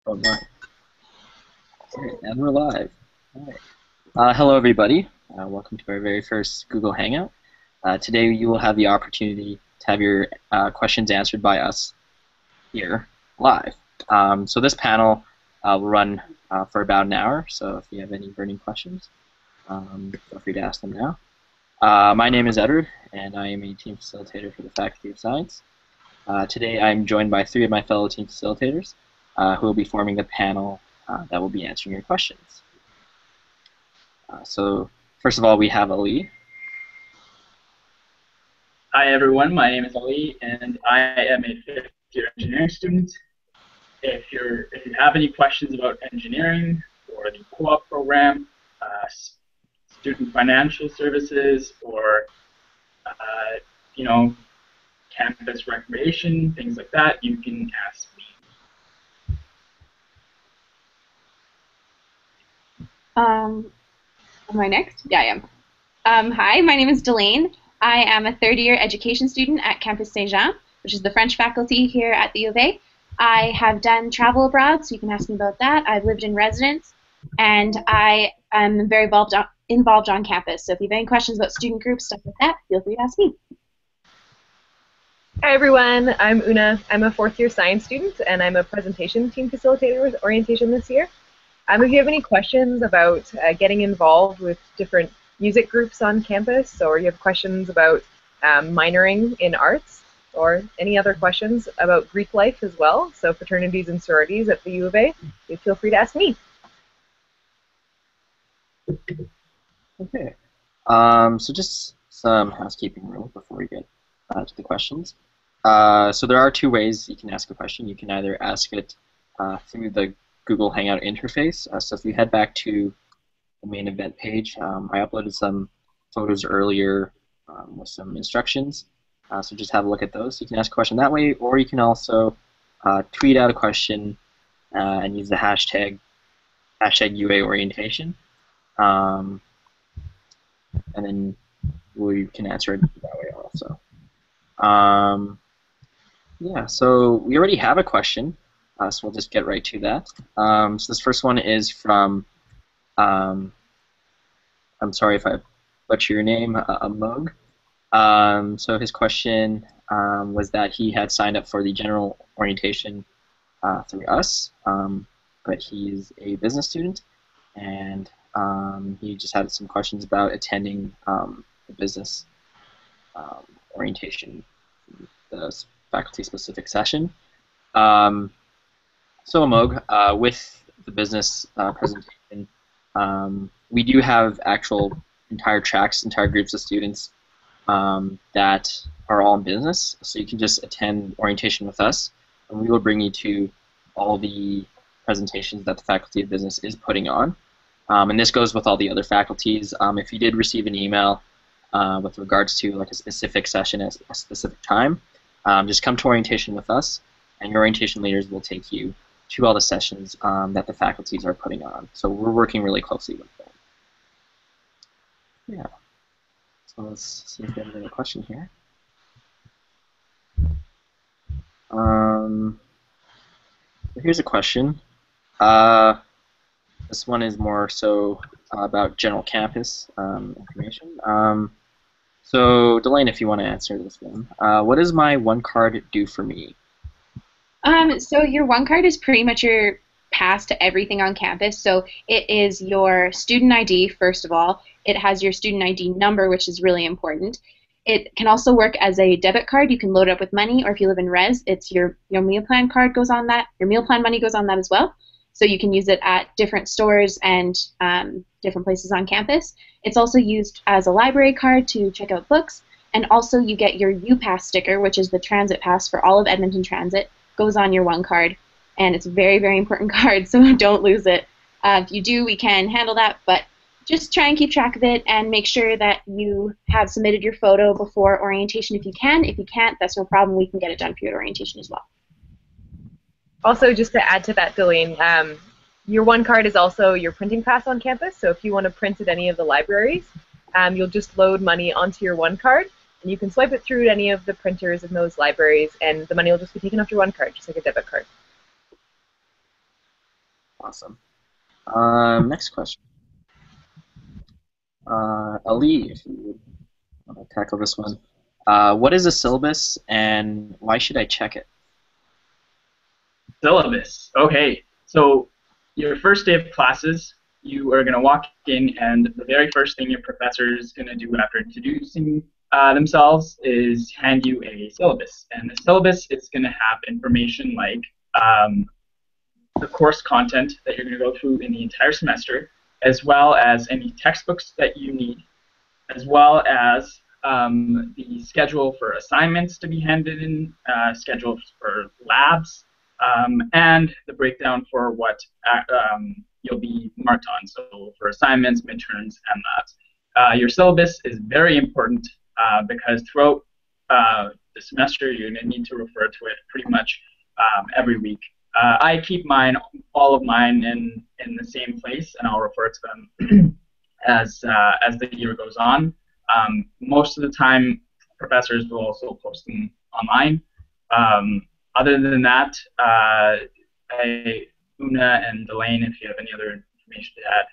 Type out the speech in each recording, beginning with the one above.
Oh my. Alright, and we're live. Alright. Hello, everybody. Welcome to our very first Google Hangout. Today, you will have the opportunity to have your questions answered by us here live. So this panel will run for about an hour. So if you have any burning questions, feel free to ask them now. My name is Edward, and I am a team facilitator for the Faculty of Science. Today, I'm joined by three of my fellow team facilitators who will be forming the panel that will be answering your questions. So first of all, we have Ali. Hi everyone, my name is Ali, and I am a fifth-year engineering student. If you have any questions about engineering or the co-op program, student financial services, or campus recreation, things like that, you can ask me. Am I next? Yeah, I am. Hi, my name is Delane. I am a third-year education student at Campus Saint-Jean, which is the French faculty here at the U of A. I have done travel abroad, so you can ask me about that. I've lived in residence, and I am very involved on campus. So if you have any questions about student groups, stuff like that, feel free to ask me. Hi everyone, I'm Una. I'm a fourth-year science student, and I'm a presentation team facilitator with orientation this year. If you have any questions about getting involved with different music groups on campus, or you have questions about minoring in arts, or any other questions about Greek life as well, so fraternities and sororities at the U of A, you feel free to ask me. Okay. So just some housekeeping rules before we get to the questions. So there are two ways you can ask a question. You can either ask it through the Google Hangout interface. So if you head back to the main event page, I uploaded some photos earlier with some instructions. So just have a look at those. You can ask a question that way, or you can also tweet out a question and use the hashtag UA orientation. And then we can answer it that way also. Yeah, so we already have a question. So we'll just get right to that. So this first one is from, I'm sorry if I butcher your name, a mug. So his question was that he had signed up for the general orientation through us, but he's a business student, and he just had some questions about attending the business orientation, the faculty-specific session. So Amog, with the business presentation, we do have actual entire tracks, entire groups of students that are all in business. So you can just attend orientation with us, and we will bring you to all the presentations that the Faculty of Business is putting on. And this goes with all the other faculties. If you did receive an email with regards to like a specific session at a specific time, just come to orientation with us, and your orientation leaders will take you to all the sessions that the faculties are putting on. So we're working really closely with them. Yeah. So let's see if we have another question here. Here's a question. This one is more so about general campus information. So Delane, if you want to answer this one, what does my one card do for me? So your one card is pretty much your pass to everything on campus. So it is your student ID, first of all. It has your student ID number, which is really important. It can also work as a debit card. You can load it up with money, or if you live in res, it's your meal plan card goes on that. Your meal plan money goes on that as well. So you can use it at different stores and different places on campus. It's also used as a library card to check out books. And also you get your UPass sticker, which is the transit pass for all of Edmonton Transit, goes on your one card, and it's a very, very important card, so don't lose it. If you do, we can handle that, but just try and keep track of it and make sure that you have submitted your photo before orientation if you can. If you can't, that's no problem. We can get it done for you at orientation as well. Also, just to add to that, Delane, your one card is also your printing pass on campus, so if you want to print at any of the libraries, you'll just load money onto your one card, and you can swipe it through any of the printers in those libraries, and the money will just be taken off your one card, just like a debit card. Awesome. Next question. Ali, if you would want to tackle this one. What is a syllabus and why should I check it? Syllabus. Okay, so your first day of classes, you are going to walk in, and the very first thing your professor is going to do after introducing themselves is hand you a syllabus. And the syllabus is going to have information like the course content that you're going to go through in the entire semester, as well as any textbooks that you need, as well as the schedule for assignments to be handed in, schedules for labs, and the breakdown for what you'll be marked on. So for assignments, midterms, and that. Your syllabus is very important because throughout the semester you're going to need to refer to it pretty much every week. I keep all of mine in the same place, and I'll refer to them as the year goes on. Most of the time, professors will also post them online. Other than that, Una and Delane, if you have any other information to add,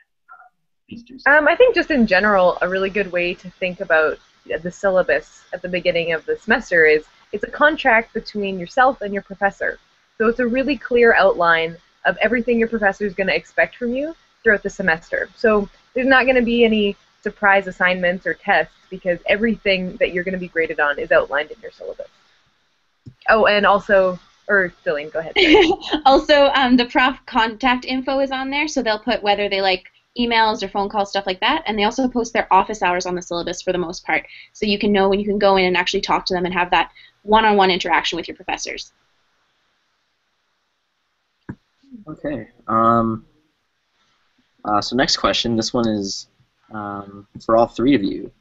please do so. I think just in general, a really good way to think about the syllabus at the beginning of the semester is it's a contract between yourself and your professor. So it's a really clear outline of everything your professor is going to expect from you throughout the semester. So there's not going to be any surprise assignments or tests because everything that you're going to be graded on is outlined in your syllabus. Oh, and also, or Jillian, go ahead. Also, the prof contact info is on there, so they'll put whether they like emails or phone calls, stuff like that, and they also post their office hours on the syllabus for the most part, so you can know when you can go in and actually talk to them and have that one-on-one interaction with your professors. Okay. So next question. This one is for all three of you.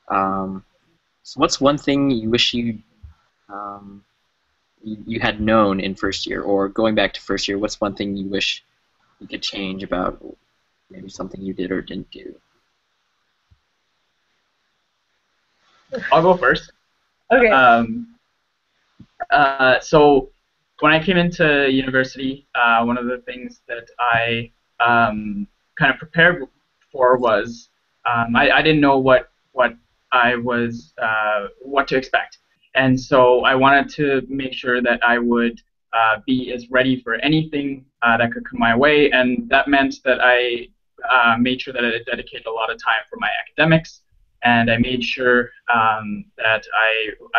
So what's one thing you wish you had known in first year, or going back to first year, what's one thing you wish you could change about maybe something you did or didn't do? I'll go first. Okay. So when I came into university, one of the things that I kind of prepared for was I didn't know what to expect, and so I wanted to make sure that I would be as ready for anything that could come my way, and that meant that I made sure that I dedicated a lot of time for my academics, and I made sure that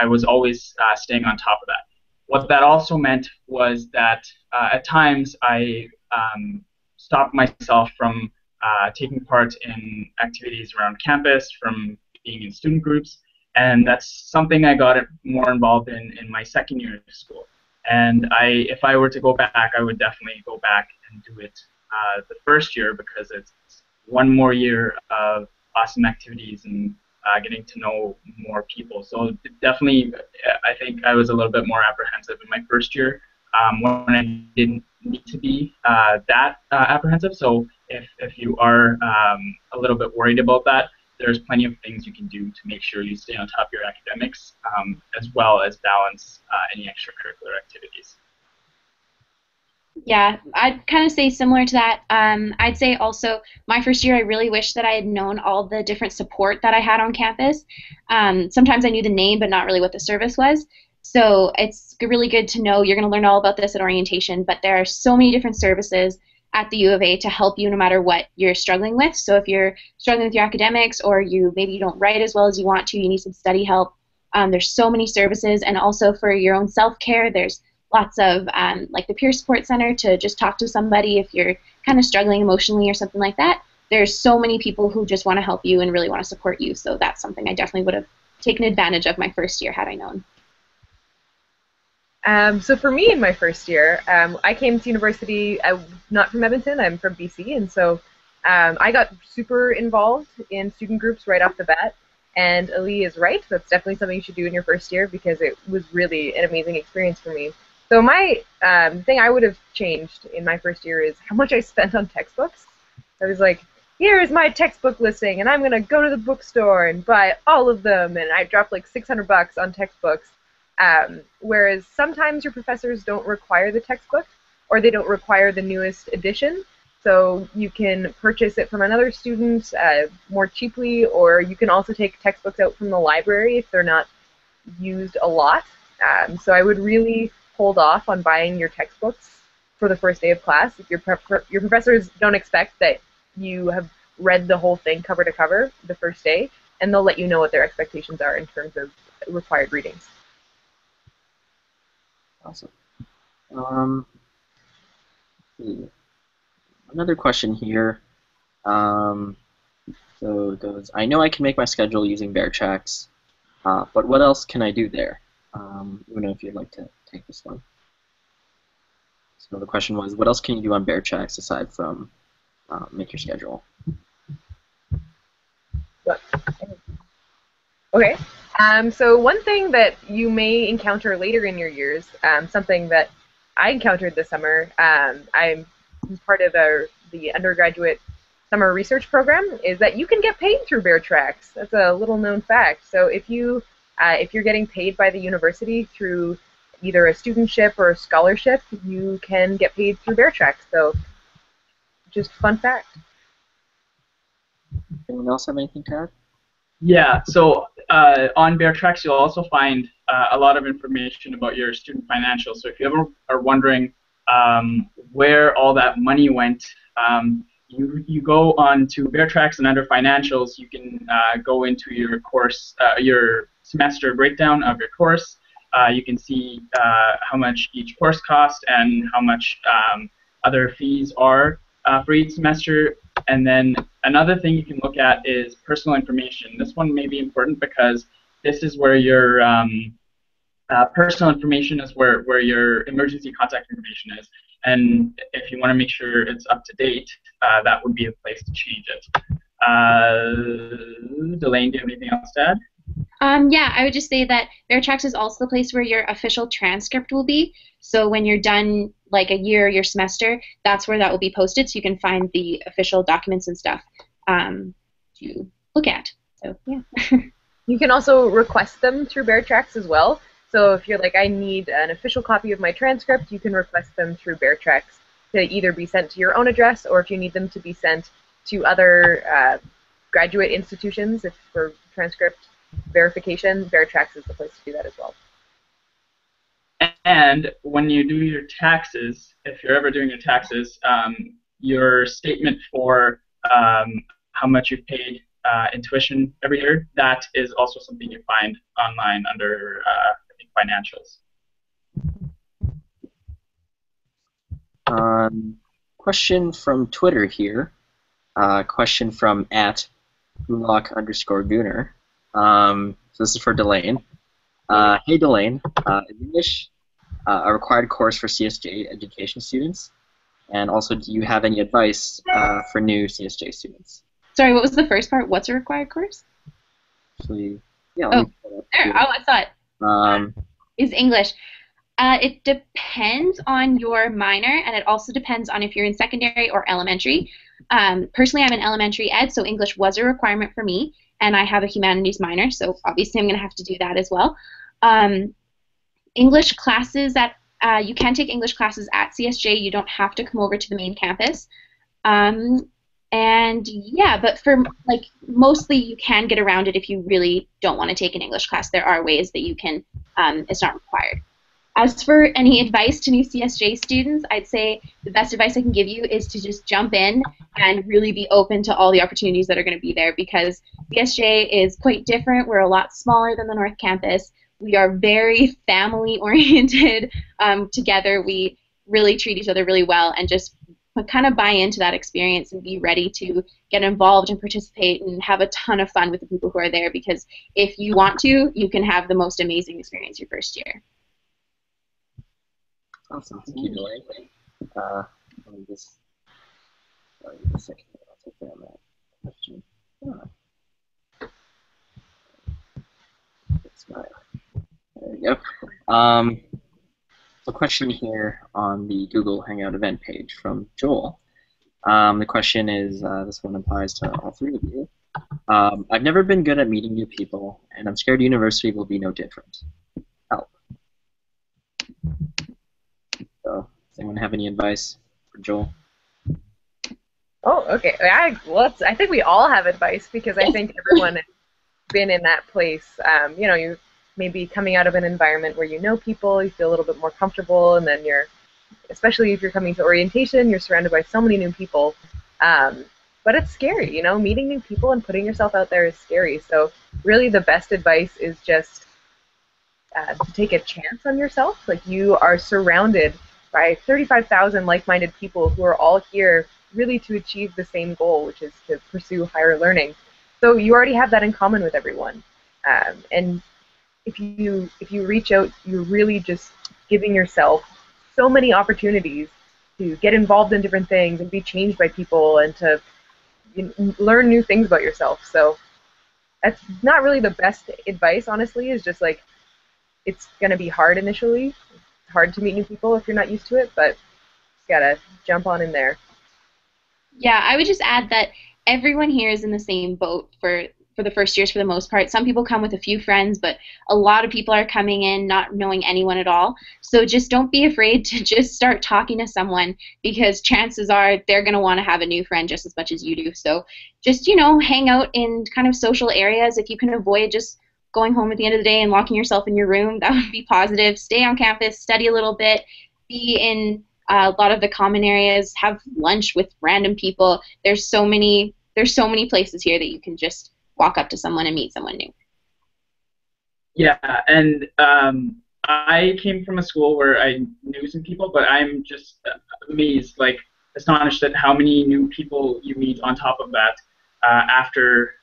I was always staying on top of that. What that also meant was that at times I stopped myself from taking part in activities around campus, from being in student groups, and that's something I got more involved in my second year of school. And if I were to go back, I would definitely go back and do it the first year because it's one more year of awesome activities and getting to know more people. So definitely, I think I was a little bit more apprehensive in my first year when I didn't need to be that apprehensive. So if you are a little bit worried about that, there's plenty of things you can do to make sure you stay on top of your academics as well as balance any extracurricular activities. Yeah, I'd kind of say similar to that. I'd say also my first year, I really wish that I had known all the different support that I had on campus. Sometimes I knew the name, but not really what the service was. So it's really good to know you're going to learn all about this at orientation, but there are so many different services at the U of A to help you no matter what you're struggling with. So if you're struggling with your academics or maybe you don't write as well as you want to, you need some study help, there's so many services. And also for your own self-care, there's lots of like the Peer Support Center to just talk to somebody if you're kind of struggling emotionally or something like that. There's so many people who just want to help you and really want to support you. So that's something I definitely would have taken advantage of my first year had I known. So for me in my first year, I came to university, not from Edmonton, I'm from BC, and so I got super involved in student groups right off the bat. And Ali is right, that's definitely something you should do in your first year because it was really an amazing experience for me. So my thing I would have changed in my first year is how much I spent on textbooks. I was like, here's my textbook listing, and I'm going to go to the bookstore and buy all of them, and I dropped like $600 on textbooks. Whereas sometimes your professors don't require the textbook, or they don't require the newest edition. So you can purchase it from another student more cheaply, or you can also take textbooks out from the library if they're not used a lot. So I would really hold off on buying your textbooks for the first day of class. If your professors don't expect that you have read the whole thing cover to cover the first day, and they'll let you know what their expectations are in terms of required readings. Awesome. Another question here. So it goes, I know I can make my schedule using Bear Tracks, but what else can I do there? I don't know if you'd like to take this one. So the question was, what else can you do on Bear Tracks aside from make your schedule? Okay. So one thing that you may encounter later in your years, something that I encountered this summer, I'm part of the undergraduate summer research program, is that you can get paid through Bear Tracks. That's a little known fact. So if you're getting paid by the university through either a studentship or a scholarship, you can get paid through Bear Tracks. So just fun fact. Anyone else have anything to add? Yeah, so on Bear Tracks, you'll also find a lot of information about your student financials. So if you ever are wondering where all that money went, you go on to Bear Tracks, and under financials, you can go into your course, your semester breakdown of your course. You can see how much each course costs and how much other fees are for each semester. And then another thing you can look at is personal information. This one may be important because this is where your personal information is where your emergency contact information is. And if you want to make sure it's up to date, that would be the place to change it. Delane, do you have anything else to add? Yeah, I would just say that Bear Tracks is also the place where your official transcript will be. So when you're done, like a year or your semester, that's where that will be posted, so you can find the official documents and stuff to look at. So yeah. You can also request them through Bear Tracks as well. So if you're like, I need an official copy of my transcript, you can request them through Bear Tracks to either be sent to your own address, or if you need them to be sent to other graduate institutions, if for transcript verification, Bear Tracks is the place to do that as well. And when you do your taxes, if you're ever doing your taxes, your statement for how much you've paid in tuition every year, that is also something you find online under financials. Question from Twitter here. Question from @Gulak_Gunner. So this is for Delane. Hey Delane, is English a required course for CSJ education students? And also, do you have any advice for new CSJ students? Sorry, what was the first part? What's a required course? Actually, yeah. Oh, there. Oh, I saw it. Is English. It depends on your minor, and it also depends on if you're in secondary or elementary. Personally, I'm in elementary ed, so English was a requirement for me, and I have a humanities minor, so obviously I'm going to have to do that as well. English classes you can take English classes at CSJ. You don't have to come over to the main campus. And yeah, but for mostly you can get around it if you really don't want to take an English class. There are ways that you can. It's not required. As for any advice to new CSJ students, I'd say the best advice I can give you is to just jump in and really be open to all the opportunities that are going to be there, because CSJ is quite different. We're a lot smaller than the North Campus. We are very family-oriented together. We really treat each other really well, and just kind of buy into that experience and be ready to get involved and participate and have a ton of fun with the people who are there, because if you want to, you can have the most amazing experience your first year. Awesome. Thank you, Delane. Let me just sorry, a second. I'll take care of that question. There we go. A question here on the Google Hangout event page from Joel. The question is, this one applies to all three of you. I've never been good at meeting new people, and I'm scared university will be no different. Help. So Does anyone have any advice for Joel? Oh, okay. I think we all have advice because I think everyone has been in that place. You may be coming out of an environment where you know people, you feel a little bit more comfortable, and then especially if you're coming to orientation, you're surrounded by so many new people. Um, but it's scary, meeting new people and putting yourself out there is scary. So really the best advice is just to take a chance on yourself. Like, you are surrounded by 35,000 like-minded people who are all here really to achieve the same goal, which is to pursue higher learning. So you already have that in common with everyone. And if you reach out, you're really just giving yourself so many opportunities to get involved in different things and be changed by people and to learn new things about yourself. So that's not really the best advice, honestly, is just like, it's going to be hard initially. It's hard to meet new people if you're not used to it, but you gotta jump on in there. Yeah, I would just add that everyone here is in the same boat for the first years for the most part. Some people come with a few friends, but a lot of people are coming in not knowing anyone at all. So just don't be afraid to just start talking to someone, because chances are they're going to want to have a new friend just as much as you do. So just, hang out in kind of social areas. If you can avoid just going home at the end of the day and locking yourself in your room, that would be positive. Stay on campus, study a little bit, be in a lot of the common areas, have lunch with random people. There's so many places here that you can just walk up to someone and meet someone new. Yeah, and I came from a school where I knew some people, but I'm just amazed, like astonished at how many new people you meet on top of that. After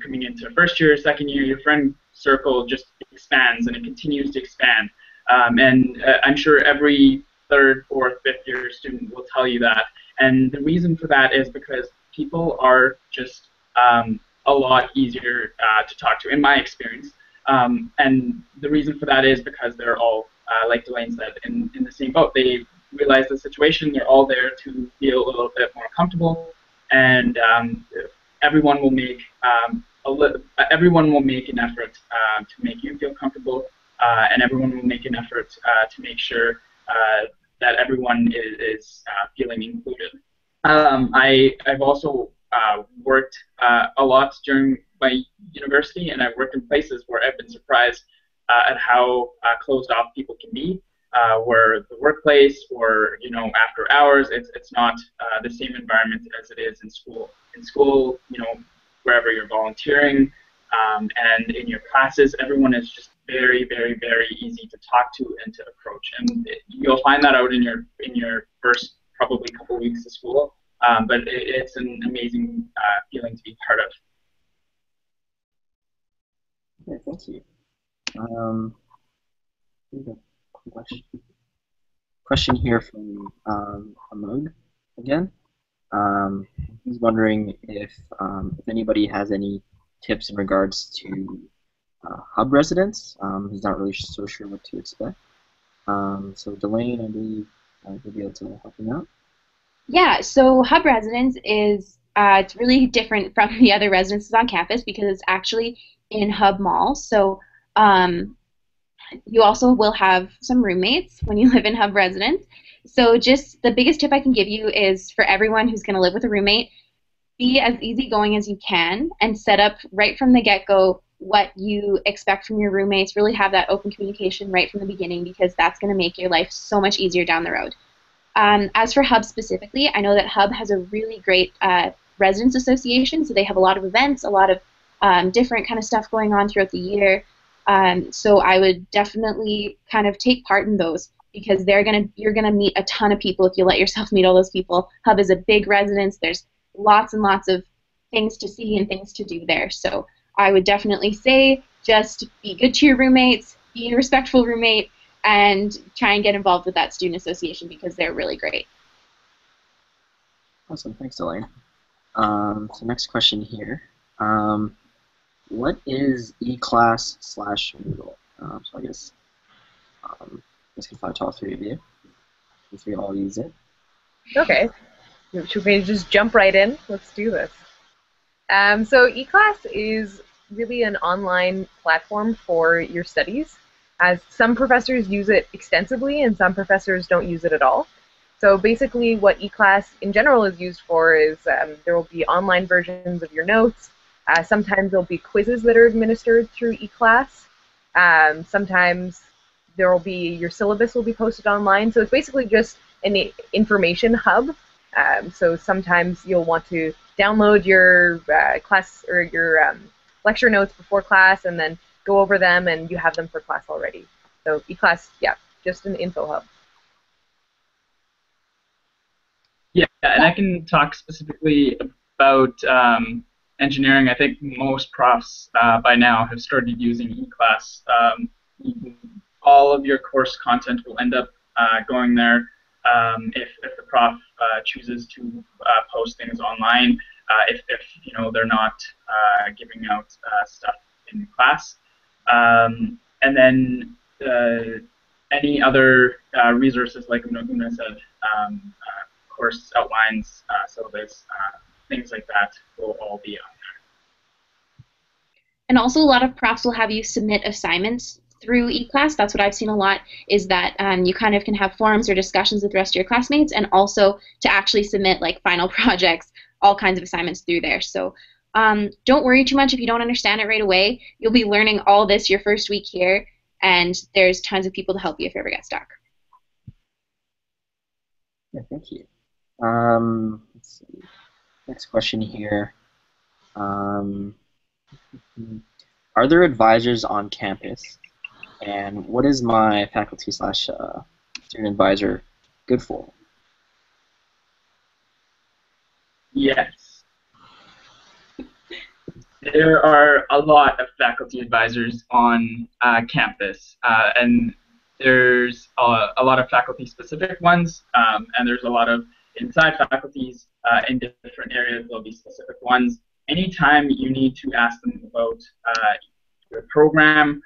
coming into first year, second year, your friend circle just expands, and it continues to expand. And I'm sure every third, fourth, fifth year student will tell you that. And the reason for that is because people are just a lot easier to talk to, in my experience. And the reason for that is because they're all, like Delane said, in the same boat. They realize the situation. They're all there to feel a little bit more comfortable, and everyone will make everyone will make an effort to make you feel comfortable, and everyone will make an effort to make sure that everyone is feeling included. I've also worked a lot during my university, and I've worked in places where I've been surprised at how closed off people can be. Where the workplace, or after hours, it's not the same environment as it is in school. In school, wherever you're volunteering, and in your classes, everyone is just very, very, very easy to talk to and to approach. And you'll find that out in your first probably couple weeks of school. But it's an amazing feeling to be part of. Yeah, thank you. Question here from Amog again. He's wondering if anybody has any tips in regards to hub residents. He's not really so sure what to expect. So Delane, I believe, you'll be able to help him out. Yeah, so hub residence is it's really different from the other residences on campus because it's actually in Hub Mall. So you also will have some roommates when you live in hub residence. So just the biggest tip I can give you is, for everyone who's going to live with a roommate, be as easygoing as you can and set up right from the get-go what you expect from your roommates. Really have that open communication right from the beginning, because that's going to make your life so much easier down the road. As for Hub specifically, I know that Hub has a really great residence association, so they have a lot of events, a lot of different kind of stuff going on throughout the year. So I would definitely kind of take part in those, because you're gonna meet a ton of people if you let yourself meet all those people. Hub is a big residence. There's lots and lots of things to see and things to do there. So I would definitely say just be good to your roommates, be a respectful roommate, and try and get involved with that student association, because they're really great. Awesome, thanks, Delane. So next question here. What is eClass/Moodle? So I guess this can apply to all three of you, if we all use it. Okay. Should we just jump right in? Let's do this. So eClass is really an online platform for your studies, as some professors use it extensively and some professors don't use it at all. So basically what eClass in general is used for is there will be online versions of your notes. Sometimes there'll be quizzes that are administered through eClass. Sometimes there will be, your syllabus will be posted online. So it's basically just an information hub. So sometimes you'll want to download your class or your lecture notes before class and then go over them, and you have them for class already. So eClass, yeah, just an info hub. Yeah, and I can talk specifically about engineering. I think most profs by now have started using eClass. All of your course content will end up going there if the prof chooses to post things online. If you know they're not giving out stuff in class, and then any other resources like Una said. Course outlines, syllabus, things like that will all be on there. And also, a lot of profs will have you submit assignments through eClass. That's what I've seen a lot, is that you kind of can have forums or discussions with the rest of your classmates, and also to actually submit like final projects, all kinds of assignments through there. So don't worry too much if you don't understand it right away. You'll be learning all this your first week here, and there's tons of people to help you if you ever get stuck. Yeah, thank you. Let's see. Next question here. Are there advisors on campus? And what is my faculty / student advisor good for? Yes. There are a lot of faculty advisors on campus, and there's a lot of faculty-specific ones, and there's a lot of inside faculties in different areas. There'll be specific ones. Anytime you need to ask them about your program,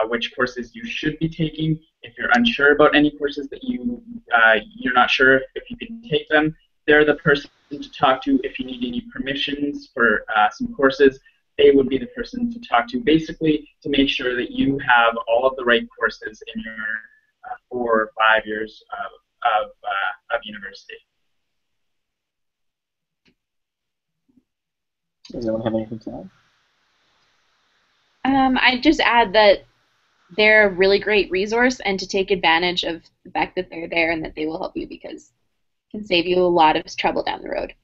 which courses you should be taking, if you're unsure about any courses that you're not sure if you can take them, they're the person to talk to. If you need any permissions for some courses, they would be the person to talk to, basically to make sure that you have all of the right courses in your 4 or 5 years of university. Does anyone have anything to add? I'd just add that they're a really great resource, and to take advantage of the fact that they're there and that they will help you, because it can save you a lot of trouble down the road.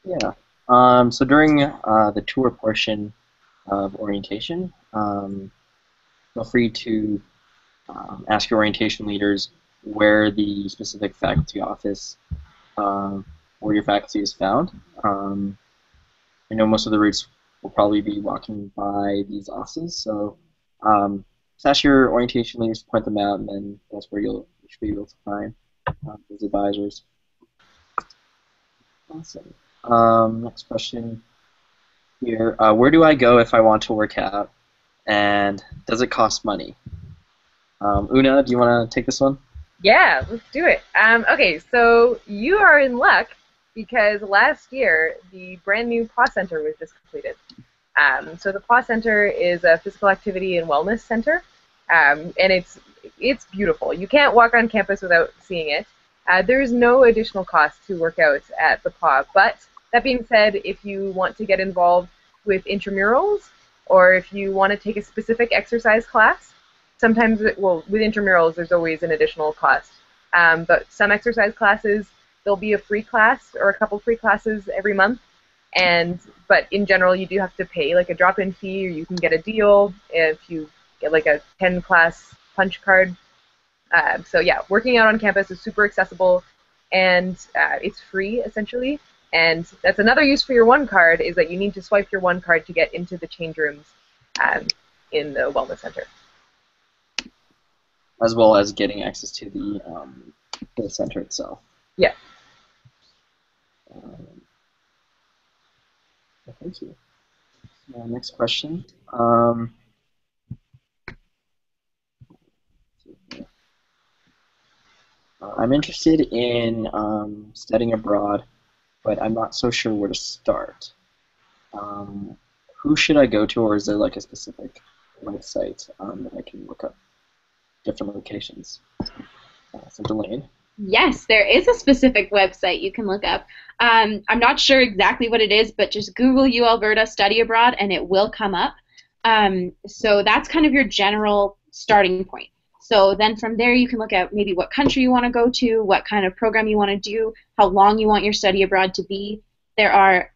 Yeah. So during the tour portion of orientation, feel free to ask your orientation leaders where the specific faculty office where your faculty is found. I know most of the routes will probably be walking by these offices, so just ask your orientation leaders to point them out, and then that's where you should be able to find those advisors. Awesome. Next question here. Where do I go if I want to work out, and does it cost money? Una, do you want to take this one? Yeah, let's do it. Okay, so you are in luck because last year the brand new PAW Center was just completed. So the PAW Center is a physical activity and wellness center, and it's beautiful. You can't walk on campus without seeing it. There's no additional cost to work out at the PAW, but that being said, if you want to get involved with intramurals, or if you want to take a specific exercise class, sometimes, well, with intramurals, there's always an additional cost. But some exercise classes, there'll be a free class or a couple free classes every month. But in general, you do have to pay like a drop-in fee, or you can get a deal if you get like a 10-class punch card. So yeah, working out on campus is super accessible, and it's free essentially. And that's another use for your one card, is that you need to swipe your one card to get into the change rooms in the wellness center, As well as getting access to the center itself. Yeah. Thank you. Next question. I'm interested in studying abroad, but I'm not so sure where to start. Who should I go to, or is there like a specific website that I can look up different locations? So Delane. Yes, there is a specific website you can look up. I'm not sure exactly what it is, but just Google UAlberta study abroad and it will come up. So that's kind of your general starting point. So then from there you can look at maybe what country you want to go to, what kind of program you want to do, how long you want your study abroad to be. There are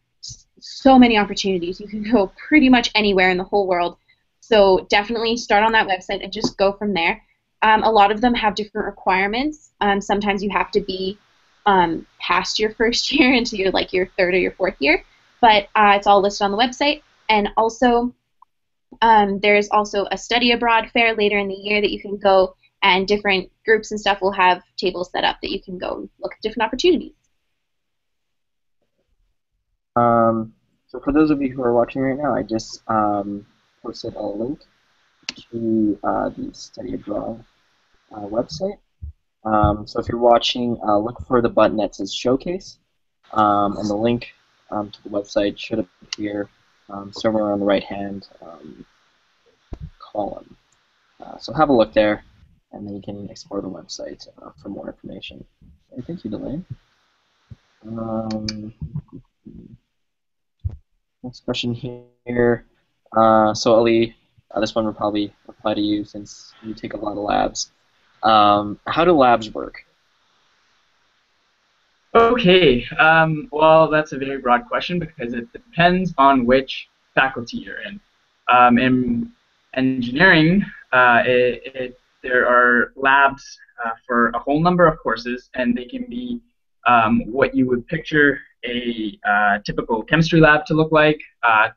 so many opportunities. You can go pretty much anywhere in the whole world. So definitely start on that website and just go from there. A lot of them have different requirements. Sometimes you have to be past your first year into your third or your fourth year, but it's all listed on the website. And also, there's also a study abroad fair later in the year that you can go, and different groups and stuff will have tables set up that you can go look at different opportunities. So for those of you who are watching right now, I just posted a link to the study abroad website. So if you're watching, look for the button that says Showcase, and the link to the website should appear somewhere on the right-hand column. So have a look there, and then you can explore the website for more information. And thank you, Delane. Next question here. So Ali, this one will probably apply to you since you take a lot of labs. How do labs work? Okay, well, that's a very broad question because it depends on which faculty you're in. In engineering, there are labs for a whole number of courses, and they can be what you would picture a typical chemistry lab to look like,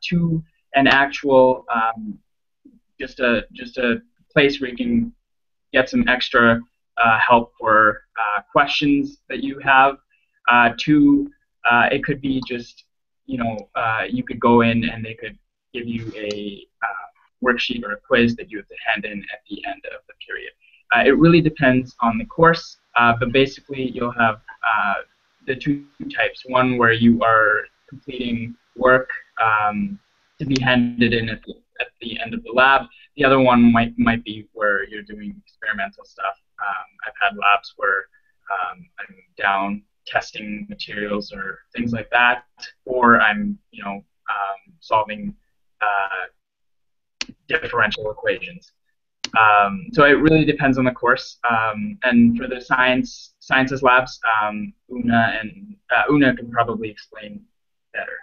to an actual just a place where you can get some extra help for questions that you have. It could be just, you could go in and they could give you a worksheet or a quiz that you have to hand in at the end of the period. It really depends on the course, but basically you'll have the two types. One where you are completing work to be handed in at the end of the lab. The other one might be where you're doing experimental stuff. I've had labs where I'm down testing materials or things like that, or I'm solving differential equations. So it really depends on the course. And for the sciences labs, Una can probably explain better.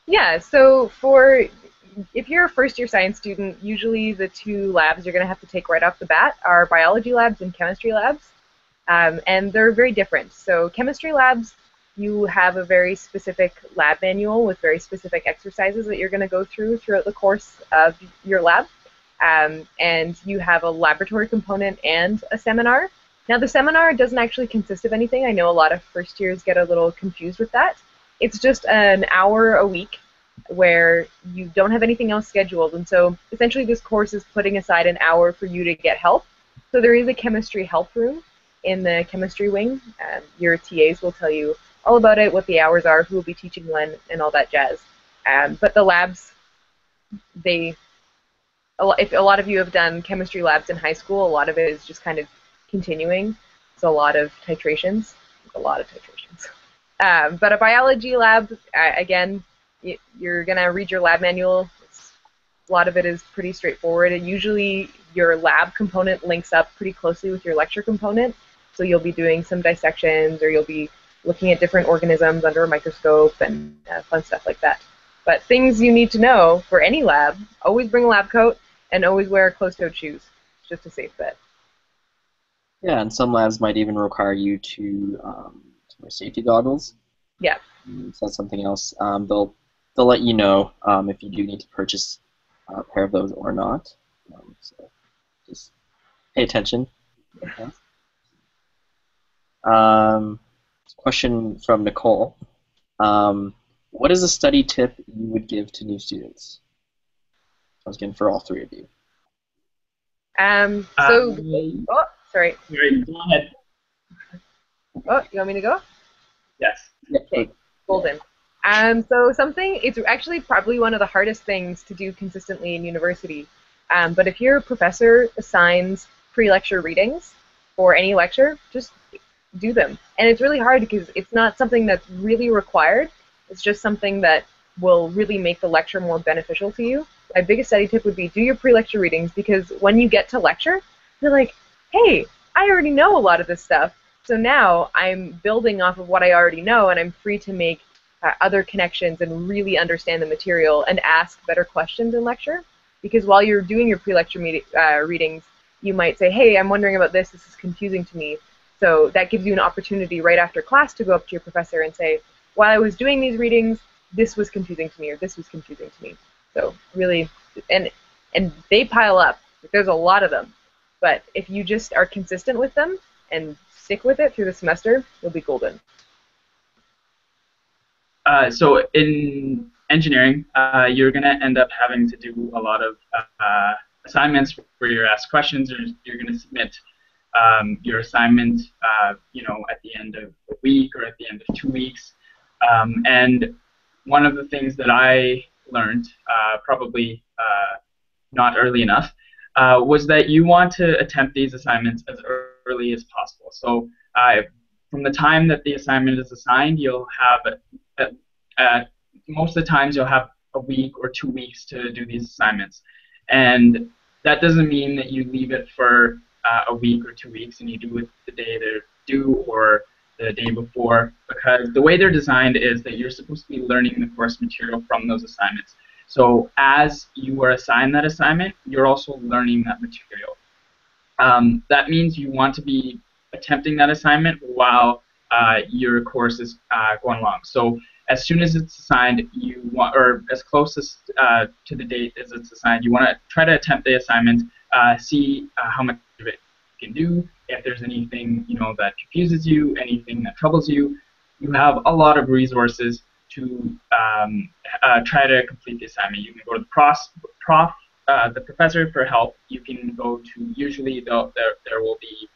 Yeah, so if you're a first-year science student, usually the two labs you're going to have to take right off the bat are biology labs and chemistry labs. And they're very different. So chemistry labs, you have a very specific lab manual with very specific exercises that you're going to go throughout the course of your lab. And you have a laboratory component and a seminar. Now the seminar doesn't actually consist of anything. I know a lot of first years get a little confused with that. It's just an hour a week where you don't have anything else scheduled. And so essentially this course is putting aside an hour for you to get help. So there is a chemistry help room in the chemistry wing. Your TAs will tell you all about it, what the hours are, who will be teaching when, and all that jazz. But the labs, if a lot of you have done chemistry labs in high school, a lot of it is just kind of continuing. It's a lot of titrations. But a biology lab, again, you're going to read your lab manual. A lot of it is pretty straightforward. And usually your lab component links up pretty closely with your lecture component. So you'll be doing some dissections, or you'll be looking at different organisms under a microscope and fun stuff like that. But things you need to know for any lab: always bring a lab coat and always wear closed-toed shoes. It's just a safe bet. Yeah, and some labs might even require you to wear safety goggles. Yeah. So that's something else. They'll let you know if you do need to purchase a pair of those or not. So just pay attention. Okay. Question from Nicole. What is a study tip you would give to new students? I was getting for all three of you. Oh, sorry. Go ahead. Oh, you want me to go? Yes. Okay, golden. So it's actually probably one of the hardest things to do consistently in university. But if your professor assigns pre-lecture readings for any lecture, just do them. And it's really hard because it's not something that's really required. It's just something that will really make the lecture more beneficial to you. My biggest study tip would be do your pre-lecture readings, because when you get to lecture, you're like, hey, I already know a lot of this stuff. So now I'm building off of what I already know, and I'm free to make other connections and really understand the material and ask better questions in lecture. Because while you're doing your pre-lecture readings, you might say, hey, I'm wondering about this. This is confusing to me. So that gives you an opportunity right after class to go up to your professor and say, while I was doing these readings, this was confusing to me, or this was confusing to me. So really, and they pile up. There's a lot of them. But if you just are consistent with them and stick with it through the semester, you'll be golden. So in engineering, you're going to end up having to do a lot of assignments where you're asked questions, or you're going to submit your assignment, at the end of a week or at the end of 2 weeks. And one of the things that I learned, probably not early enough, was that you want to attempt these assignments as early as possible. So from the time that the assignment is assigned, you'll have, most of the times you'll have a week or 2 weeks to do these assignments. And that doesn't mean that you leave it for a week or 2 weeks and you do it the day they're due or the day before, because the way they're designed is that you're supposed to be learning the course material from those assignments. So as you are assigned that assignment, you're also learning that material. That means you want to be attempting that assignment while your course is going along. So as soon as it's assigned, you want, or as close as to the date as it's assigned, you want to try to attempt the assignment, see how much of it you can do. If there's anything that confuses you, anything that troubles you, you have a lot of resources to try to complete the assignment. You can go to the professor for help. You can go to, usually there will be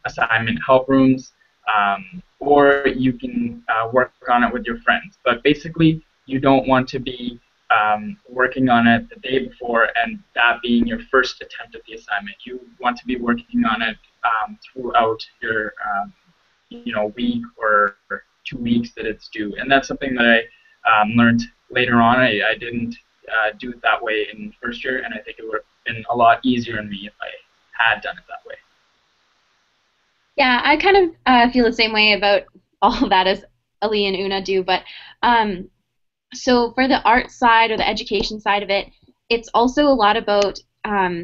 assignment help rooms, or you can work on it with your friends. But basically, you don't want to be working on it the day before and that being your first attempt at the assignment. You want to be working on it throughout your week or 2 weeks that it's due. And that's something that I learned later on. I didn't do it that way in first year, and I think it would have been a lot easier on me if I had done it that way. Yeah, I kind of feel the same way about all of that as Ali and Una do, but so for the art side or the education side of it, it's also a lot about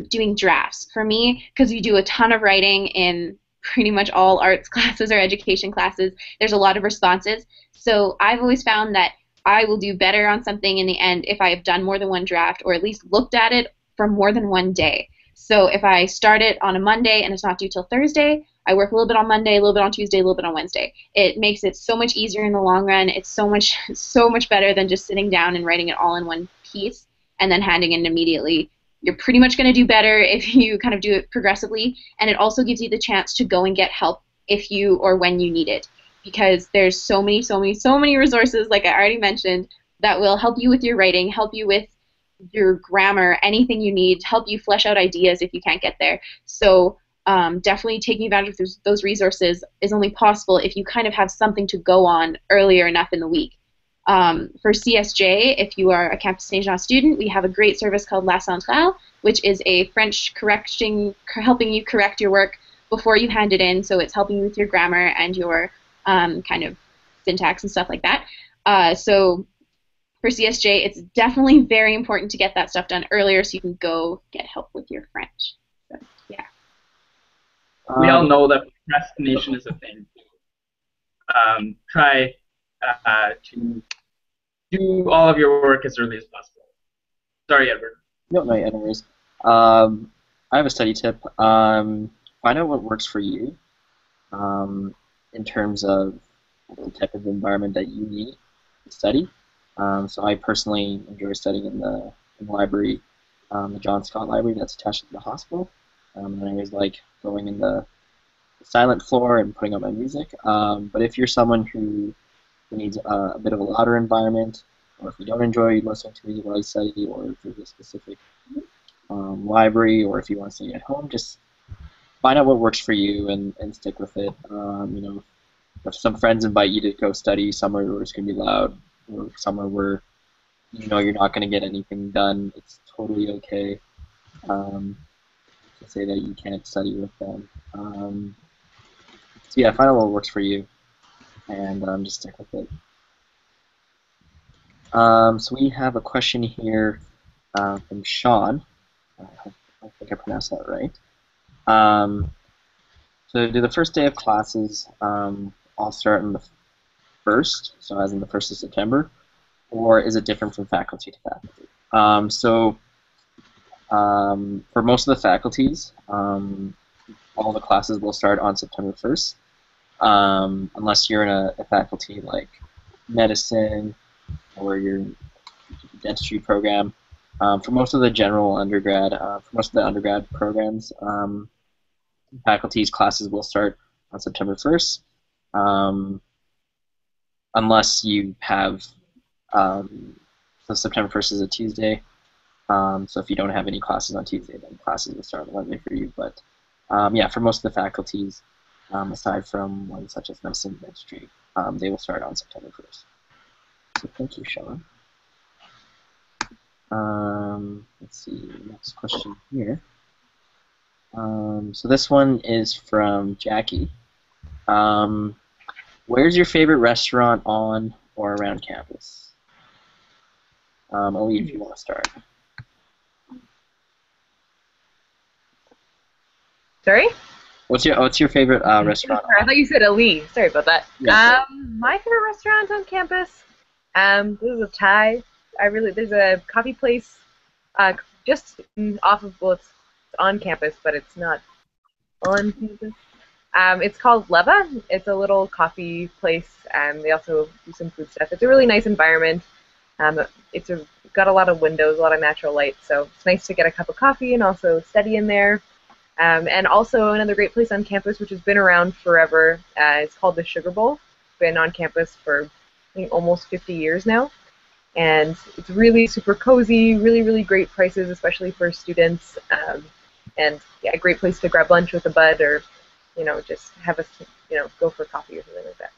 doing drafts. For me, because we do a ton of writing in pretty much all arts classes or education classes, there's a lot of responses. So I've always found that I will do better on something in the end if I have done more than one draft, or at least looked at it for more than one day. So if I start it on a Monday and it's not due till Thursday, I work a little bit on Monday, a little bit on Tuesday, a little bit on Wednesday. It makes it so much easier in the long run. It's so much better than just sitting down and writing it all in one piece and then handing it in immediately. You're pretty much going to do better if you kind of do it progressively, and it also gives you the chance to go and get help if you or when you need it, because there's so many resources, like I already mentioned, that will help you with your writing, help you with your grammar, anything you need, help you flesh out ideas if you can't get there. So definitely taking advantage of those resources is only possible if you kind of have something to go on earlier enough in the week. For CSJ, if you are a Campus Saint-Jean student, we have a great service called La Centrale, which is a French helping you correct your work before you hand it in. So it's helping you with your grammar and your kind of syntax and stuff like that. So for CSJ, it's definitely very important to get that stuff done earlier so you can go get help with your French. So, yeah. We all know that procrastination is a thing. Try to do all of your work as early as possible. Sorry, Edward. No, anyways. I have a study tip. Find out what works for you in terms of the type of environment that you need to study. So I personally enjoy studying in the library, the John Scott Library that's attached to the hospital. And I always like going in the silent floor and putting up my music. But if you're someone who needs a bit of a louder environment, or if you don't enjoy listening to music while you study, or if there's a specific library, or if you want to study at home, just find out what works for you and stick with it. If some friends invite you to go study somewhere where it's going to be loud, or somewhere where you're not going to get anything done, it's totally okay to say that you can't study with them. So yeah, find out what works for you, and just stick with it. So we have a question here from Sean. I think I pronounced that right. So do the first day of classes all start on the 1st, so as in the 1st of September, or is it different from faculty to faculty? For most of the faculties, all the classes will start on September 1st, unless you're in a faculty like medicine or your dentistry program. For most of the general undergrad, for most of the undergrad programs, faculty's classes will start on September 1st, unless you have, so September 1st is a Tuesday, so if you don't have any classes on Tuesday, then classes will start on Monday for you. But yeah, for most of the faculties, aside from ones such as medicine and dentistry, they will start on September 1st. So thank you, Sean. Let's see, next question here. So this one is from Jackie. Where's your favorite restaurant on or around campus? Ali, if you want to start. Sorry? What's your favorite restaurant? I thought you said Ali. Sorry about that. Yeah. My favorite restaurant on campus. This is a tie. There's a coffee place just off of, well, it's on campus, but it's not on campus. It's called Leva. It's a little coffee place, and they also do some food stuff. It's a really nice environment. It's got a lot of windows, a lot of natural light, so it's nice to get a cup of coffee and also study in there. And also another great place on campus, which has been around forever. It's called the Sugar Bowl. It's been on campus for, I think, almost 50 years now. And it's really super cozy, really, really great prices, especially for students. And yeah, a great place to grab lunch with a bud, or just have go for coffee or something like that.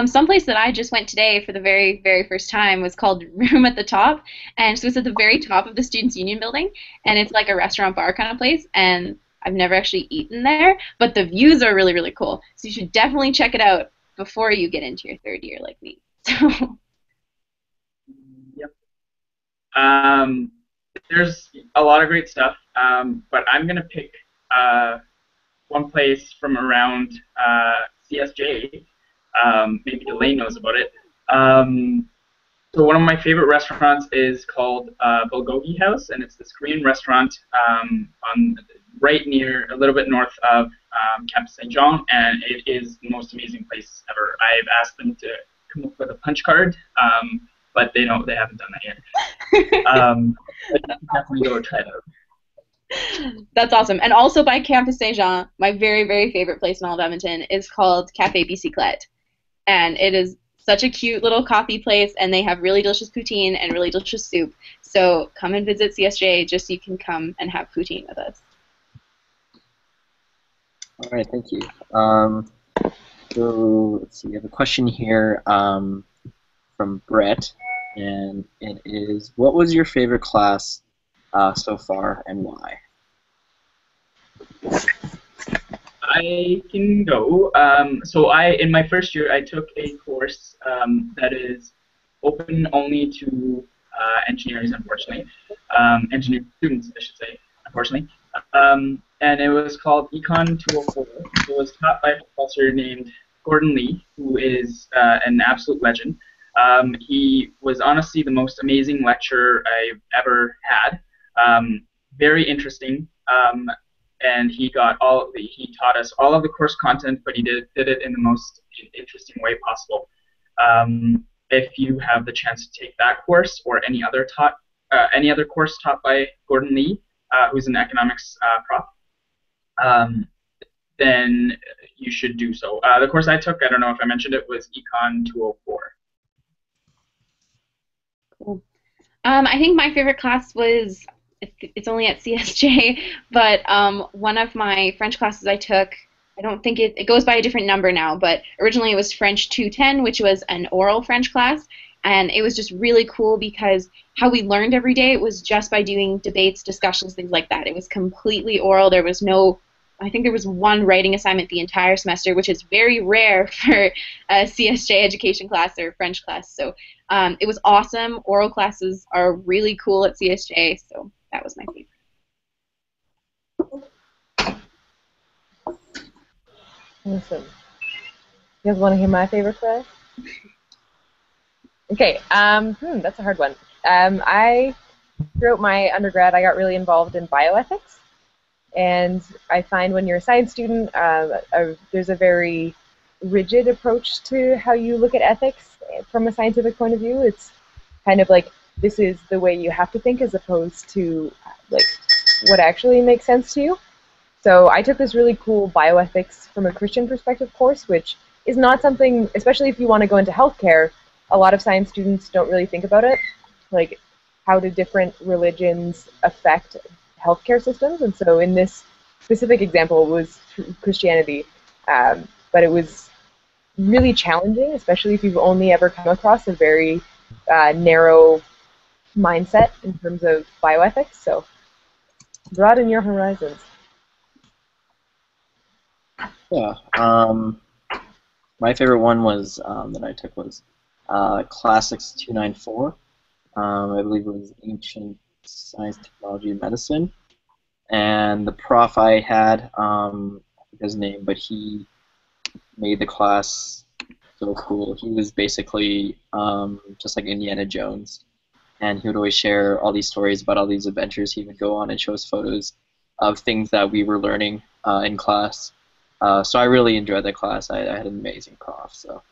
Someplace that I just went today for the very, very first time was called Room at the Top, and so it's at the very top of the Students' Union building, and it's like a restaurant bar kind of place, and I've never actually eaten there, but the views are really, really cool, so you should definitely check it out before you get into your third year like me. Yep. There's a lot of great stuff, but I'm going to pick one place from around CSJ. Maybe Delane knows about it. So one of my favorite restaurants is called Bulgogi House, and it's this Korean restaurant right near, a little bit north of Campus St. John, and it is the most amazing place ever. I've asked them to come up with a punch card, but they haven't done that yet. Definitely go try it out. That's awesome. And also by Campus St. Jean, my very, very favorite place in all of Edmonton is called Cafe Bicyclette. And it is such a cute little coffee place, and they have really delicious poutine and really delicious soup. So come and visit CSJ just so you can come and have poutine with us. All right, thank you. So let's see, we have a question here from Brett, and it is, what was your favorite class so far, and why? I can go. So in my first year, I took a course that is open only to engineers, unfortunately. Engineering students, I should say, unfortunately. And it was called Econ 204. It was taught by a professor named Gordon Lee, who is an absolute legend. He was honestly the most amazing lecturer I've ever had. Very interesting. And he taught us all of the course content, but he did it in the most interesting way possible. If you have the chance to take that course or any other course taught by Gordon Lee, who's an economics prof, then you should do so. The course I took, I don't know if I mentioned it, was Econ 204. Cool. I think my favorite class was it's only at CSJ, but one of my French classes I took, I don't think it goes by a different number now, but originally it was French 210, which was an oral French class, and it was just really cool because how we learned every day, it was just by doing debates, discussions, things like that. It was completely oral. There was no, I think there was one writing assignment the entire semester, which is very rare for a CSJ education class or French class. So it was awesome. Oral classes are really cool at CSJ, so that was my favorite. Awesome. You guys want to hear my favorite class? Okay, that's a hard one. Throughout my undergrad, I got really involved in bioethics, and I find when you're a science student, there's a very rigid approach to how you look at ethics from a scientific point of view. It's kind of like this is the way you have to think as opposed to like what actually makes sense to you. So I took this really cool bioethics from a Christian perspective course, which is not something, especially if you want to go into healthcare, a lot of science students don't really think about it. Like, how do different religions affect healthcare systems? And so in this specific example, it was Christianity, but it was really challenging, especially if you've only ever come across a very narrow mindset in terms of bioethics. So broaden your horizons. Yeah. My favorite one was that I took was Classics 294. I believe it was Ancient Science, Technology, and Medicine. And the prof I had, I forget his name, but he made the class so cool. He was basically just like Indiana Jones. And he would always share all these stories about all these adventures he would go on and show us photos of things that we were learning in class. So I really enjoyed that class. I had an amazing prof. So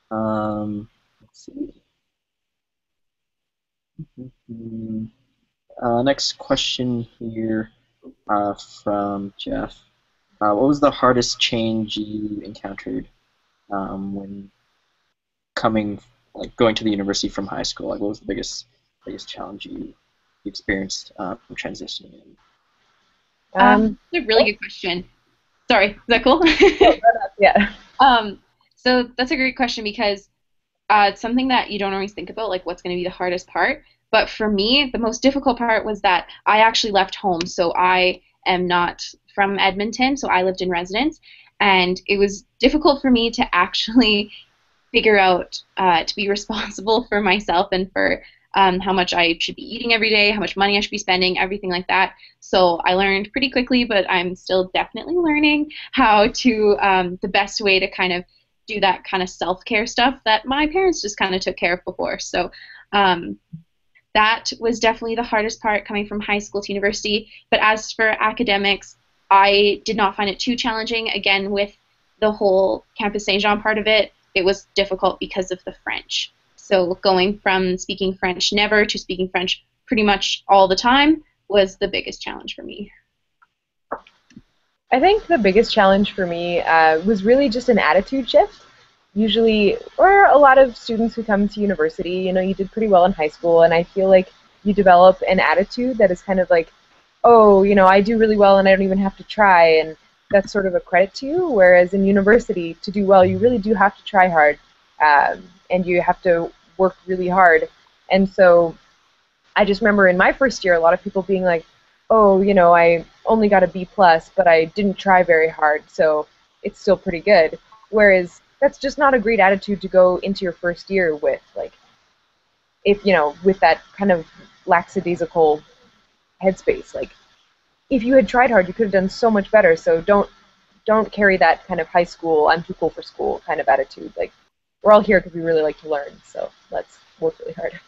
let's see. Next question here from Jeff. What was the hardest change you encountered when going to the university from high school? Like, what was the biggest challenge you experienced transitioning in? That's a really good question. Sorry, is that cool? Yeah. So that's a great question because it's something that you don't always think about, like what's going to be the hardest part. But for me, the most difficult part was that I actually left home. So I am not from Edmonton, so I lived in residence. And it was difficult for me to actually figure out to be responsible for myself and for how much I should be eating every day, how much money I should be spending, everything like that. So I learned pretty quickly, but I'm still definitely learning how to the best way to kind of do that kind of self-care stuff that my parents just kind of took care of before. So that was definitely the hardest part coming from high school to university. But as for academics, I did not find it too challenging. Again, with the whole Campus Saint-Jean part of it, it was difficult because of the French. So going from speaking French never to speaking French pretty much all the time was the biggest challenge for me. I think the biggest challenge for me was really just an attitude shift. Usually, or a lot of students who come to university, you did pretty well in high school, and I feel like you develop an attitude that is kind of like, oh, I do really well and I don't even have to try, and that's sort of a credit to you, whereas in university, to do well, you really do have to try hard, and you have to work really hard. And so I just remember in my first year, a lot of people being like, oh, I only got a B+, but I didn't try very hard, so it's still pretty good. Whereas that's just not a great attitude to go into your first year with, like, if, with that kind of lackadaisical headspace. Like, if you had tried hard, you could have done so much better, so don't carry that kind of high school, I'm too cool for school kind of attitude. Like, we're all here because we really like to learn, so let's work really hard.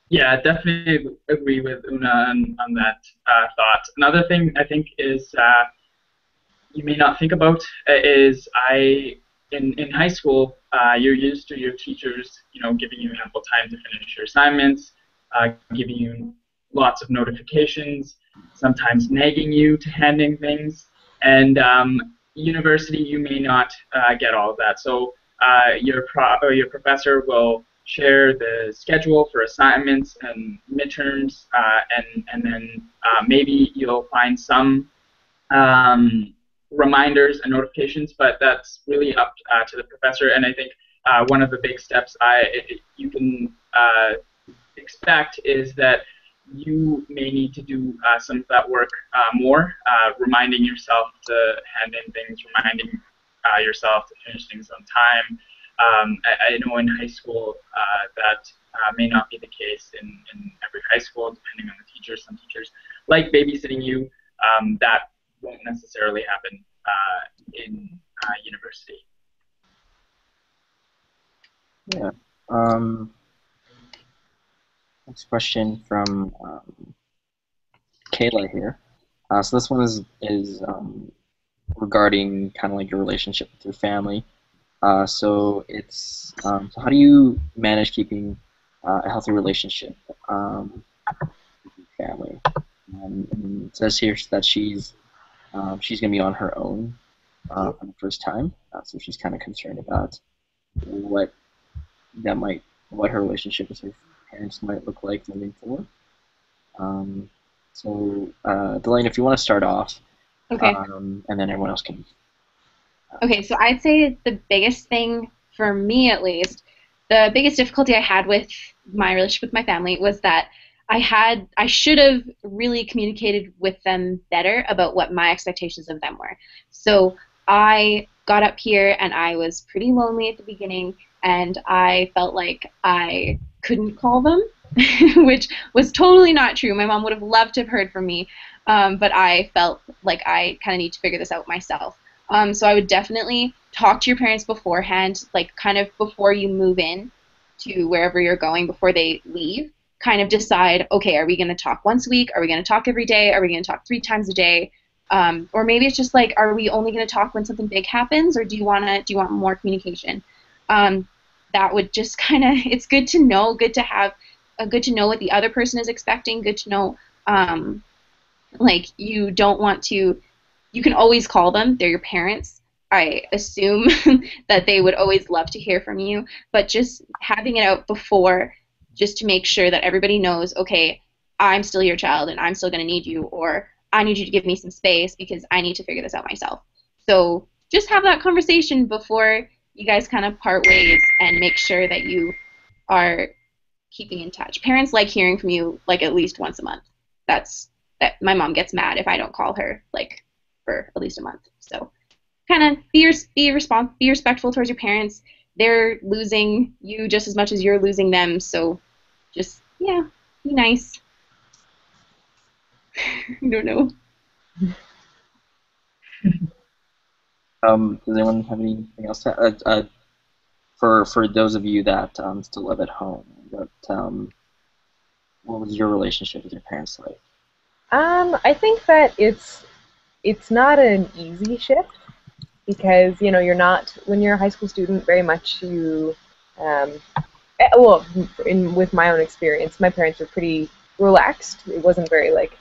Yeah, I definitely agree with Una on that thought. Another thing I think is you may not think about is in high school, you're used to your teachers, giving you ample time to finish your assignments, giving you lots of notifications, sometimes nagging you to hand in things, and university, you may not get all of that. So your professor will share the schedule for assignments and midterms, and then maybe you'll find some reminders and notifications, but that's really up to the professor. And I think one of the big steps you can expect is that you may need to do some of that work more, reminding yourself to hand in things, reminding yourself to finish things on time. I know in high school that may not be the case in every high school, depending on the teacher. Some teachers like babysitting you. That won't necessarily happen in university. Yeah. Next question from Kayla here. So this one is regarding kind of like your relationship with your family. So it's so how do you manage keeping a healthy relationship with your family? And it says here that she's going to be on her own for the first time, so she's kind of concerned about what what her relationship with her parents might look like moving forward. So, Delaney, if you want to start off, Okay. and then everyone else can. Okay, so I'd say the biggest thing, for me at least, the biggest difficulty I had with my relationship with my family was that I should have really communicated with them better about what my expectations of them were. So I got up here and I was pretty lonely at the beginning, and I felt like I couldn't call them, which was totally not true. My mom would have loved to have heard from me, but I felt like I kind of need to figure this out myself. So I would definitely talk to your parents beforehand, like kind of before you move in to wherever you're going, before they leave. Kind of decide, okay, are we going to talk once a week? Are we going to talk every day? Are we going to talk 3 times a day? Or maybe it's just like, are we only going to talk when something big happens, or do you want more communication? That would just kind of, it's good to know, good to know what the other person is expecting, good to know, like you don't want to, you can always call them, they're your parents. I assume that they would always love to hear from you, but just having it out before, just to make sure that everybody knows, okay, I'm still your child and I'm still going to need you, or I need you to give me some space because I need to figure this out myself. So just have that conversation before you guys kind of part ways, and make sure that you are keeping in touch. Parents like hearing from you like at least once a month. That my mom gets mad if I don't call her like for at least a month. So kind of be respectful towards your parents. They're losing you just as much as you're losing them. So just, yeah, be nice. I don't know. Does anyone have anything else to add? For those of you that still live at home, what was your relationship with your parents like? I think that it's not an easy shift, because you're not, when you're a high school student, very much you well, with my own experience, my parents were pretty relaxed. It wasn't very like,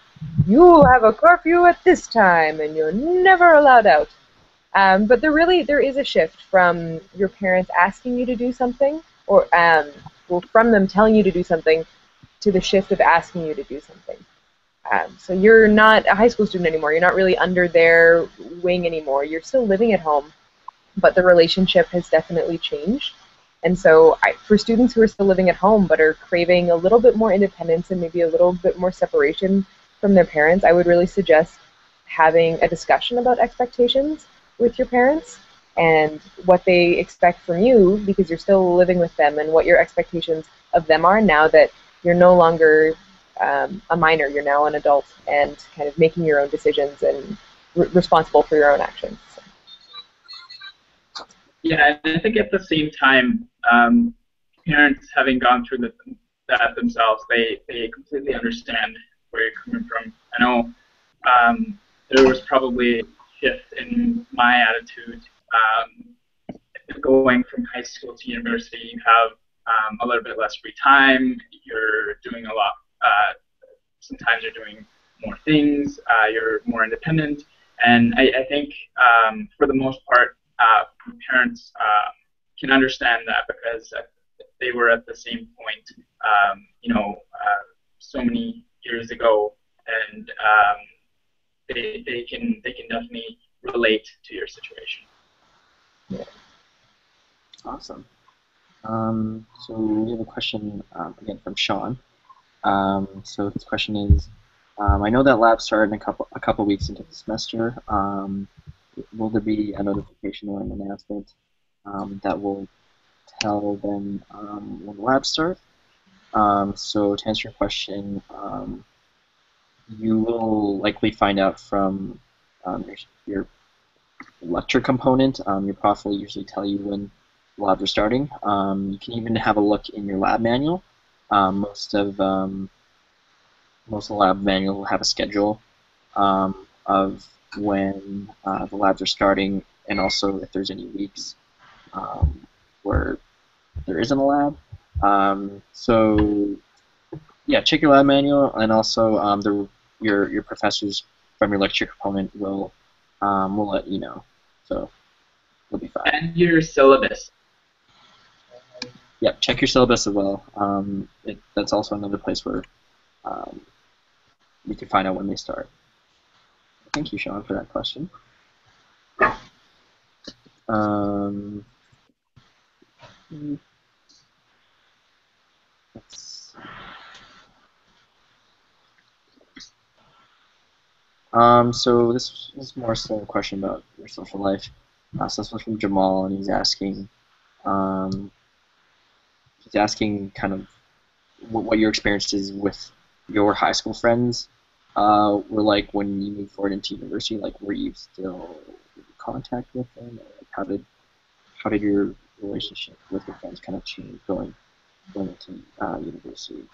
you'll have a curfew at this time and you're never allowed out. But there is a shift from your parents asking you to do something, or from them telling you to do something, to the shift of asking you to do something. So you're not a high school student anymore. You're not really under their wing anymore. You're still living at home, but the relationship has definitely changed. And so for students who are still living at home but are craving a little bit more independence and maybe a little bit more separation from their parents, I would really suggest having a discussion about expectations with your parents and what they expect from you, because you're still living with them, and what your expectations of them are now that you're no longer a minor, you're now an adult and kind of making your own decisions and responsible for your own actions. Yeah, and I think at the same time, parents having gone through that themselves, they completely understand where you're coming from. I know there was probably a shift in my attitude. Going from high school to university, you have a little bit less free time. You're doing a lot. Sometimes you're doing more things. You're more independent, and I think for the most part, parents can understand that, because they were at the same point, so many years ago, and they can definitely relate to your situation. Awesome. So we have a question again from Sean. So this question is, I know that labs start in a couple weeks into the semester. Will there be a notification or an announcement that will tell them when labs start? So to answer your question, you will likely find out from your lecture component. Your prof will usually tell you when labs are starting. You can even have a look in your lab manual. Most of the lab manual will have a schedule of when the labs are starting, and also if there's any weeks where there isn't a lab. So yeah, check your lab manual, and also your professors from your lecture component will let you know. So you'll be fine. And your syllabus. Yep, check your syllabus as well. That's also another place where you can find out when they start. Thank you, Sean, for that question. So this is more so a question about your social life. So this one's from Jamal, and he's asking kind of what your experiences with your high school friends were like when you moved forward into university. Like, were you still in contact with them? Or like, how did your relationship with your friends kind of change going into university?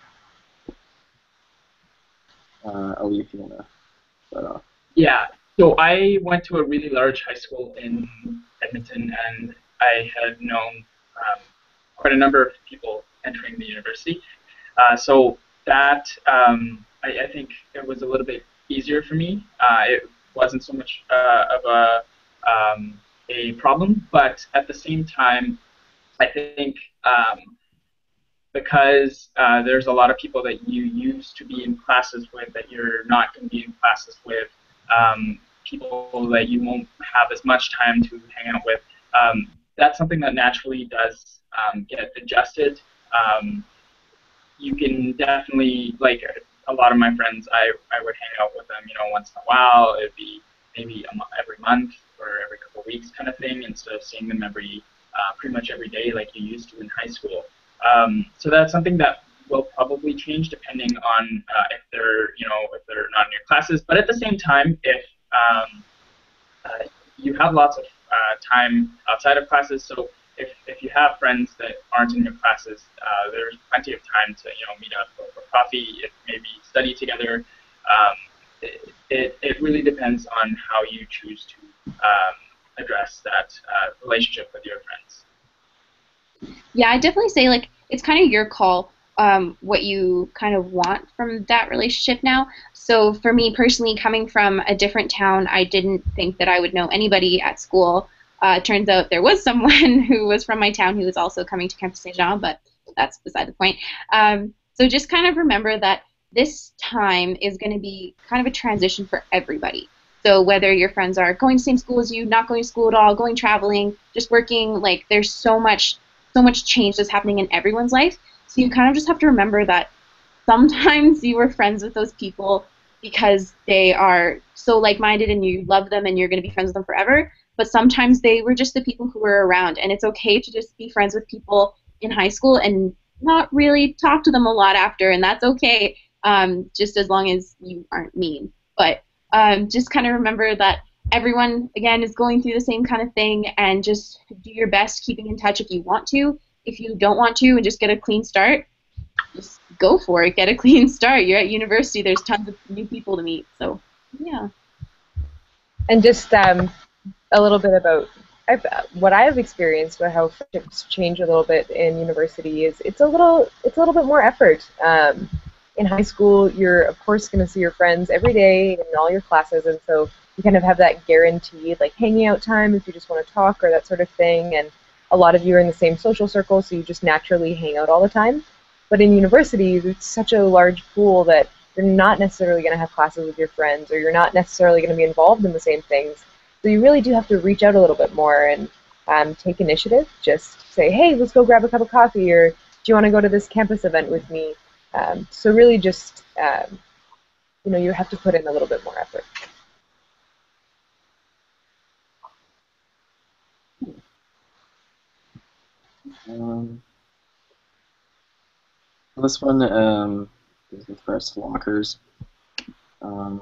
Ali, if you want to start off. Yeah, so I went to a really large high school in Edmonton, and I had known quite a number of people entering the university. So that I think it was a little bit easier for me. It wasn't so much of a problem, but at the same time, I think because there's a lot of people that you used to be in classes with that you're not going to be in classes with, people that you won't have as much time to hang out with. That's something that naturally does get adjusted. You can definitely, like a lot of my friends, I would hang out with them, once in a while. It'd be maybe every month or every couple of weeks kind of thing, instead of seeing them pretty much every day like you used to in high school. So that's something that will probably change depending on if they're not in your classes. But at the same time, if you have lots of time outside of classes, so if you have friends that aren't in your classes, there's plenty of time to meet up for coffee, maybe study together. It really depends on how you choose to address that relationship with your friends. Yeah, I definitely say like it's kind of your call what you kind of want from that relationship now. So for me personally, coming from a different town, I didn't think that I would know anybody at school. Turns out there was someone who was from my town who was also coming to Campus Saint Jean, but that's beside the point. So just kind of remember that this time is going to be kind of a transition for everybody. So whether your friends are going to the same school as you, not going to school at all, going traveling, just working, like there's so much change that's happening in everyone's life. So you kind of just have to remember that sometimes you were friends with those people because they are so like-minded and you love them and you're going to be friends with them forever. But sometimes they were just the people who were around. And it's okay to just be friends with people in high school and not really talk to them a lot after. And that's okay, just as long as you aren't mean. But just kind of remember that everyone, again, is going through the same kind of thing, and just do your best keeping in touch if you want to. If you don't want to and just get a clean start, just go for it. Get a clean start. You're at university. There's tons of new people to meet. So, yeah. And just a little bit about what I've experienced, about how friendships change a little bit in university is it's a little bit more effort. In high school, you're of course going to see your friends every day in all your classes, and so you kind of have that guaranteed like hanging out time if you just want to talk or that sort of thing. And a lot of you are in the same social circle, so you just naturally hang out all the time. But in universities, it's such a large pool that you're not necessarily going to have classes with your friends, or you're not necessarily going to be involved in the same things. So you really do have to reach out a little bit more and take initiative. Just say, hey, let's go grab a cup of coffee, or do you want to go to this campus event with me? So really just, you have to put in a little bit more effort. This one is with regards to lockers. So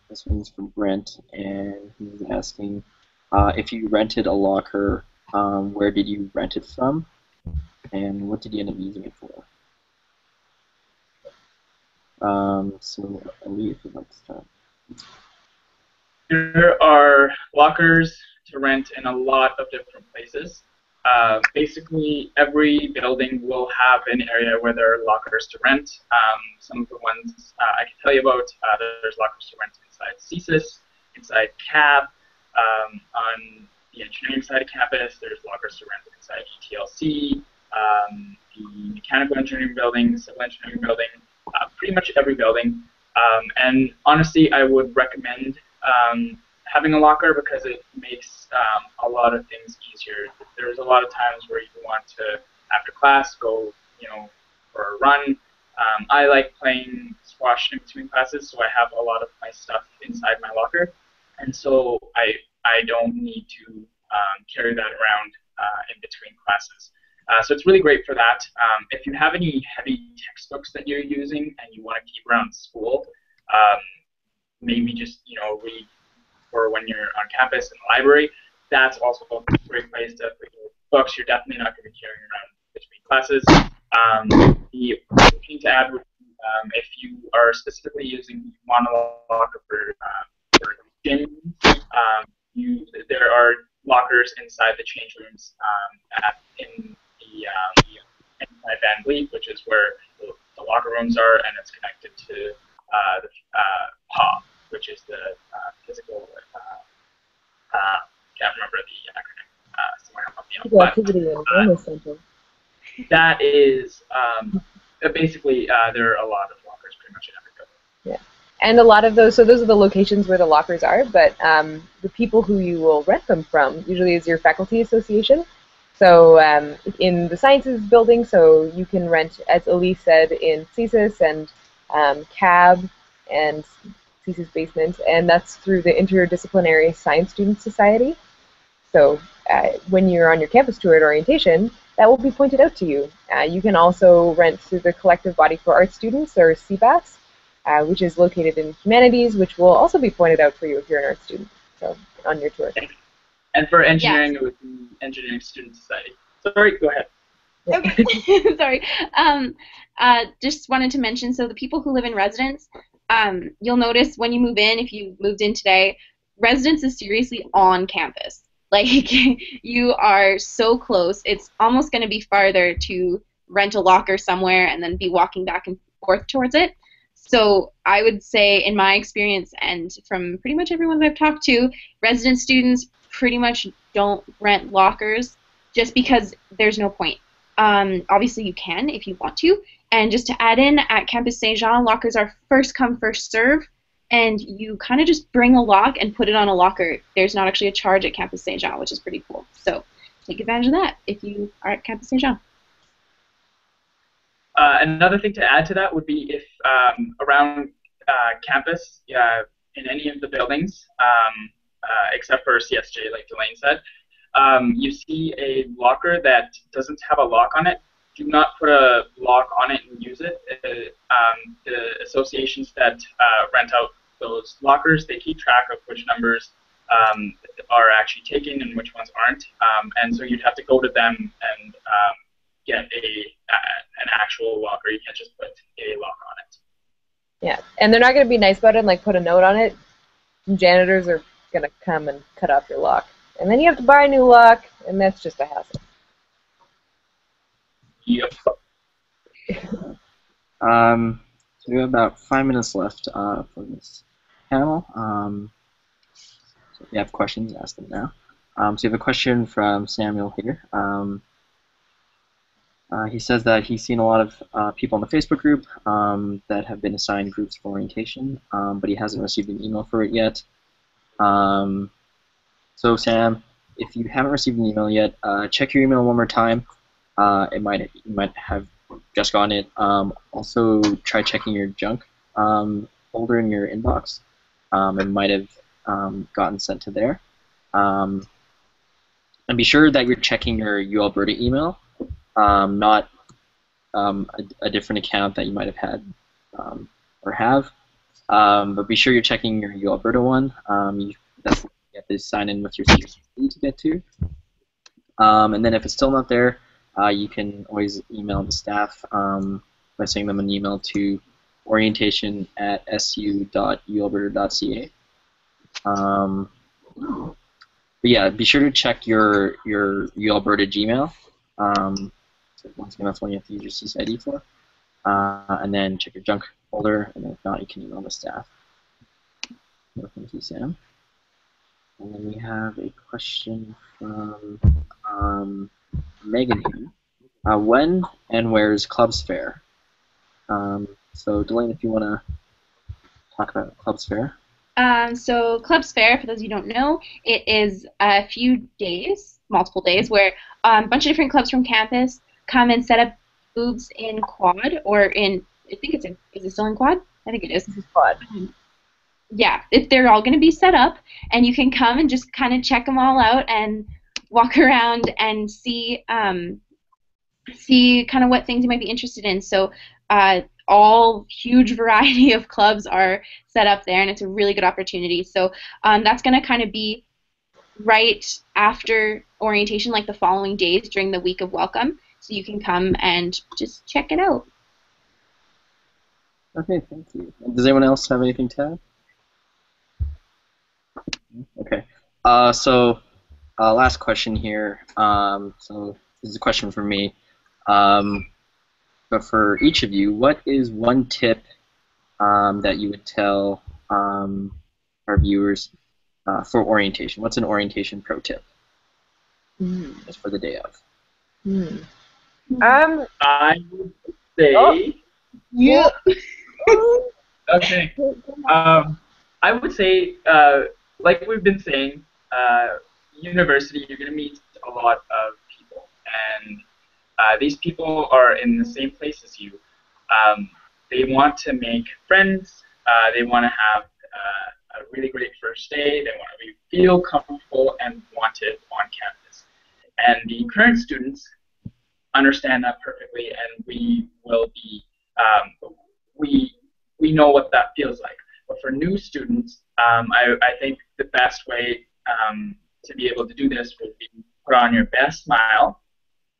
this one's from Brent, and he's asking if you rented a locker, where did you rent it from, and what did you end up using it for? So Ali, if you'd like to start. There are lockers to rent in a lot of different places. Basically, every building will have an area where there are lockers to rent. Some of the ones I can tell you about, there's lockers to rent inside CSIS, inside CAB, on the engineering side of campus, there's lockers to rent inside ETLC, the mechanical engineering building, civil engineering building, pretty much every building. And honestly, I would recommend having a locker because it makes a lot of things easier. There's a lot of times where you want to, after class, go, for a run. I like playing squash in between classes, so I have a lot of my stuff inside my locker, and so I don't need to carry that around in between classes. So it's really great for that. If you have any heavy textbooks that you're using and you want to keep around school, maybe just read for when you're on campus in the library. That's also a great place to put your books. You're definitely not going to be carrying around between classes. The other thing to add would be if you are specifically using monolocker for gyms, there are lockers inside the change rooms in the inside Van Vliet, which is where the locker rooms are, and it's connected to the PA, which is the physical. Can't remember the acronym. Somewhere help me out. Physical activity and wellness center. That is basically there are a lot of lockers pretty much in every building. Yeah, and a lot of those. So those are the locations where the lockers are. But the people who you will rent them from usually is your faculty association. So in the sciences building, so you can rent, as Elise said, in CSIS and CAB and CSIS basement, and that's through the Interdisciplinary Science Student Society. So when you're on your campus tour at orientation, that will be pointed out to you. You can also rent through the Collective Body for Art Students, or CBAS, which is located in humanities, which will also be pointed out for you if you're an art student, so on your tour. And for engineering, it would be Engineering Student Society. Sorry, go ahead. Okay, sorry. Just wanted to mention, so the people who live in residence, you'll notice when you move in, if you moved in today, residence is seriously on campus. Like, you are so close. It's almost going to be farther to rent a locker somewhere and then be walking back and forth towards it. So I would say, in my experience, and from pretty much everyone I've talked to, resident students pretty much don't rent lockers just because there's no point. Obviously, you can if you want to. And just to add in, at Campus Saint-Jean, lockers are first come, first serve. And you kind of just bring a lock and put it on a locker. There's not actually a charge at Campus Saint-Jean, which is pretty cool. So take advantage of that if you are at Campus Saint-Jean. Another thing to add to that would be if around campus, in any of the buildings, except for CSJ, like Delane said, you see a locker that doesn't have a lock on it, do not put a lock on it and use it. The associations that rent out those lockers, they keep track of which numbers are actually taken and which ones aren't, and so you'd have to go to them and get an actual locker. You can't just put a lock on it. Yeah, and they're not going to be nice about it and like put a note on it. Janitors are going to come and cut off your lock, and then you have to buy a new lock, and that's just a hassle. Yep. So we have about 5 minutes left for this panel. So if you have questions, ask them now. So we have a question from Samuel here. He says that he's seen a lot of people in the Facebook group that have been assigned groups for orientation, but he hasn't received an email for it yet. So Sam, if you haven't received an email yet, check your email one more time. You might have just gotten it. Also, try checking your junk folder in your inbox. It might have gotten sent to there. And be sure that you're checking your UAlberta email, not a different account that you might have had or have. But be sure you're checking your UAlberta one. That's what you have to sign in with your CRC to get to. And then if it's still not there, you can always email the staff by sending them an email to orientation@su.ualberta.ca. But yeah, be sure to check your UAlberta Gmail. So once again, that's one you have to use your CSID for. And then check your junk folder, and if not, you can email the staff. So thank you, Sam. And then we have a question from Megan here. When and where is Clubs Fair? So Delane, if you want to talk about Clubs Fair. So Clubs Fair, for those of you who don't know, it is a few days, multiple days, where a bunch of different clubs from campus come and set up booths in Quad, or in, I think it's in, is it still in Quad? I think it is. This is Quad. Yeah, they're all going to be set up, and you can come and just kind of check them all out and walk around and see kind of what things you might be interested in. So all huge variety of clubs are set up there, and it's a really good opportunity. So that's going to kind of be right after orientation, like the following days during the week of welcome. So you can come and just check it out. Okay, thank you. Does anyone else have anything to add? Okay. Last question here. So this is a question for me. But for each of you, what is one tip that you would tell our viewers for orientation? What's an orientation pro tip? Just for the day of. I would say. Oh. Yeah. Okay. I would say, like we've been saying, university, you're going to meet a lot of people, and these people are in the same place as you. They want to make friends. They want to have a really great first day. They want to feel comfortable and wanted on campus. And the current students understand that perfectly, and we will be, we know what that feels like. But for new students, I think the best way to be able to do this would be put on your best smile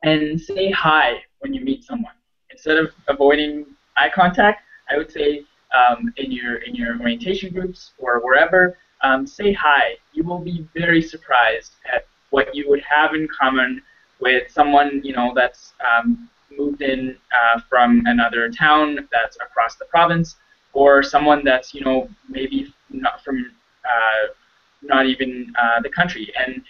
and say hi when you meet someone. Instead of avoiding eye contact, I would say in your orientation groups or wherever, say hi. You will be very surprised at what you would have in common with someone that's moved in from another town that's across the province, or someone that's maybe not from not even the country, and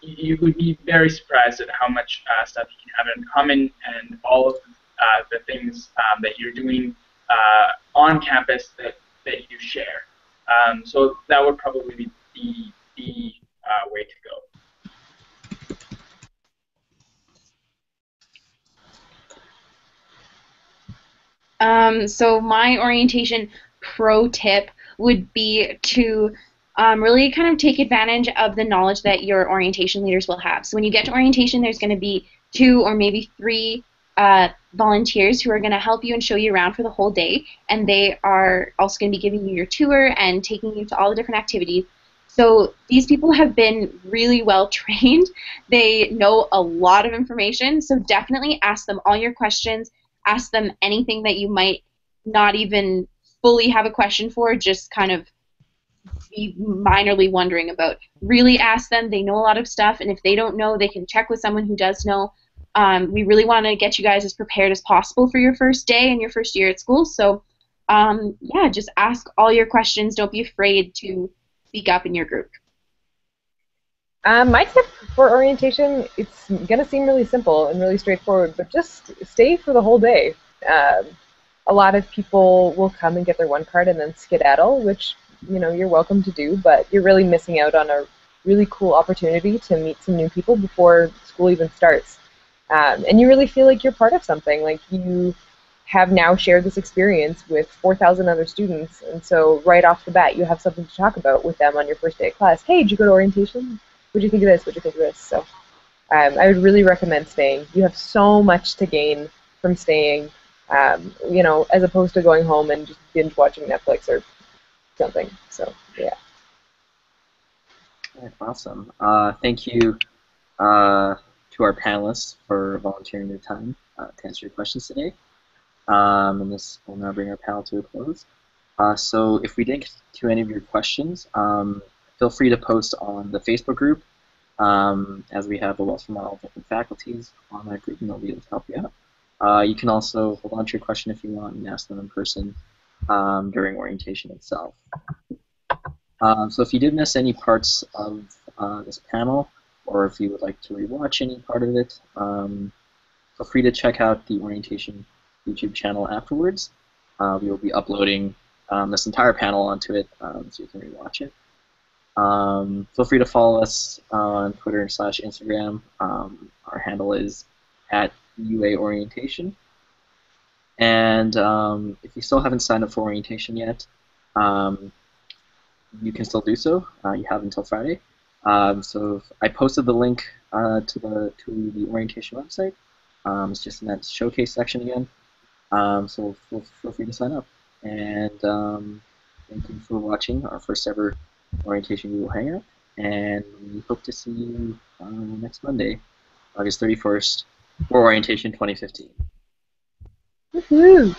you would be very surprised at how much stuff you can have in common, and all of the things that you're doing on campus that you share. So that would probably be the way to go. So my orientation pro tip would be to really kind of take advantage of the knowledge that your orientation leaders will have. So when you get to orientation, there's going to be 2 or maybe 3 volunteers who are going to help you and show you around for the whole day, and they are also going to be giving you your tour and taking you to all the different activities. So these people have been really well trained. They know a lot of information, so definitely ask them all your questions. Ask them anything that you might not even fully have a question for, just kind of be minorly wondering about. Really ask them. They know a lot of stuff, and if they don't know, they can check with someone who does know. We really want to get you guys as prepared as possible for your first day and your first year at school. So yeah, just ask all your questions. Don't be afraid to speak up in your group. My tip for orientation, it's going to seem really simple and really straightforward, but just stay for the whole day. Um, a lot of people will come and get their one card and then skedaddle, which you're welcome to do, but you're really missing out on a really cool opportunity to meet some new people before school even starts. And you really feel like you're part of something, like you have now shared this experience with 4,000 other students, and so right off the bat, you have something to talk about with them on your first day of class. Hey, did you go to orientation? What'd you think of this? What'd you think of this? So I would really recommend staying. You have so much to gain from staying, as opposed to going home and just binge watching Netflix or something. So yeah. All right, awesome. Thank you to our panelists for volunteering their time to answer your questions today. And this will now bring our panel to a close. So if we didn't get to any of your questions, feel free to post on the Facebook group, as we have a wealth from all different faculties on that group, and they'll be able to help you out. You can also hold on to your question if you want and ask them in person during orientation itself. So if you did miss any parts of this panel, or if you would like to rewatch any part of it, feel free to check out the orientation YouTube channel afterwards. We will be uploading this entire panel onto it, so you can rewatch it. Feel free to follow us on Twitter/Instagram. Our handle is @UAOrientation. And if you still haven't signed up for orientation yet, you can still do so. You have until Friday. So I posted the link to the orientation website. It's just in that showcase section again. So feel free to sign up. And thank you for watching our first ever orientation Google Hangout. And we hope to see you next Monday, August 31st, for orientation 2015. Woohoo!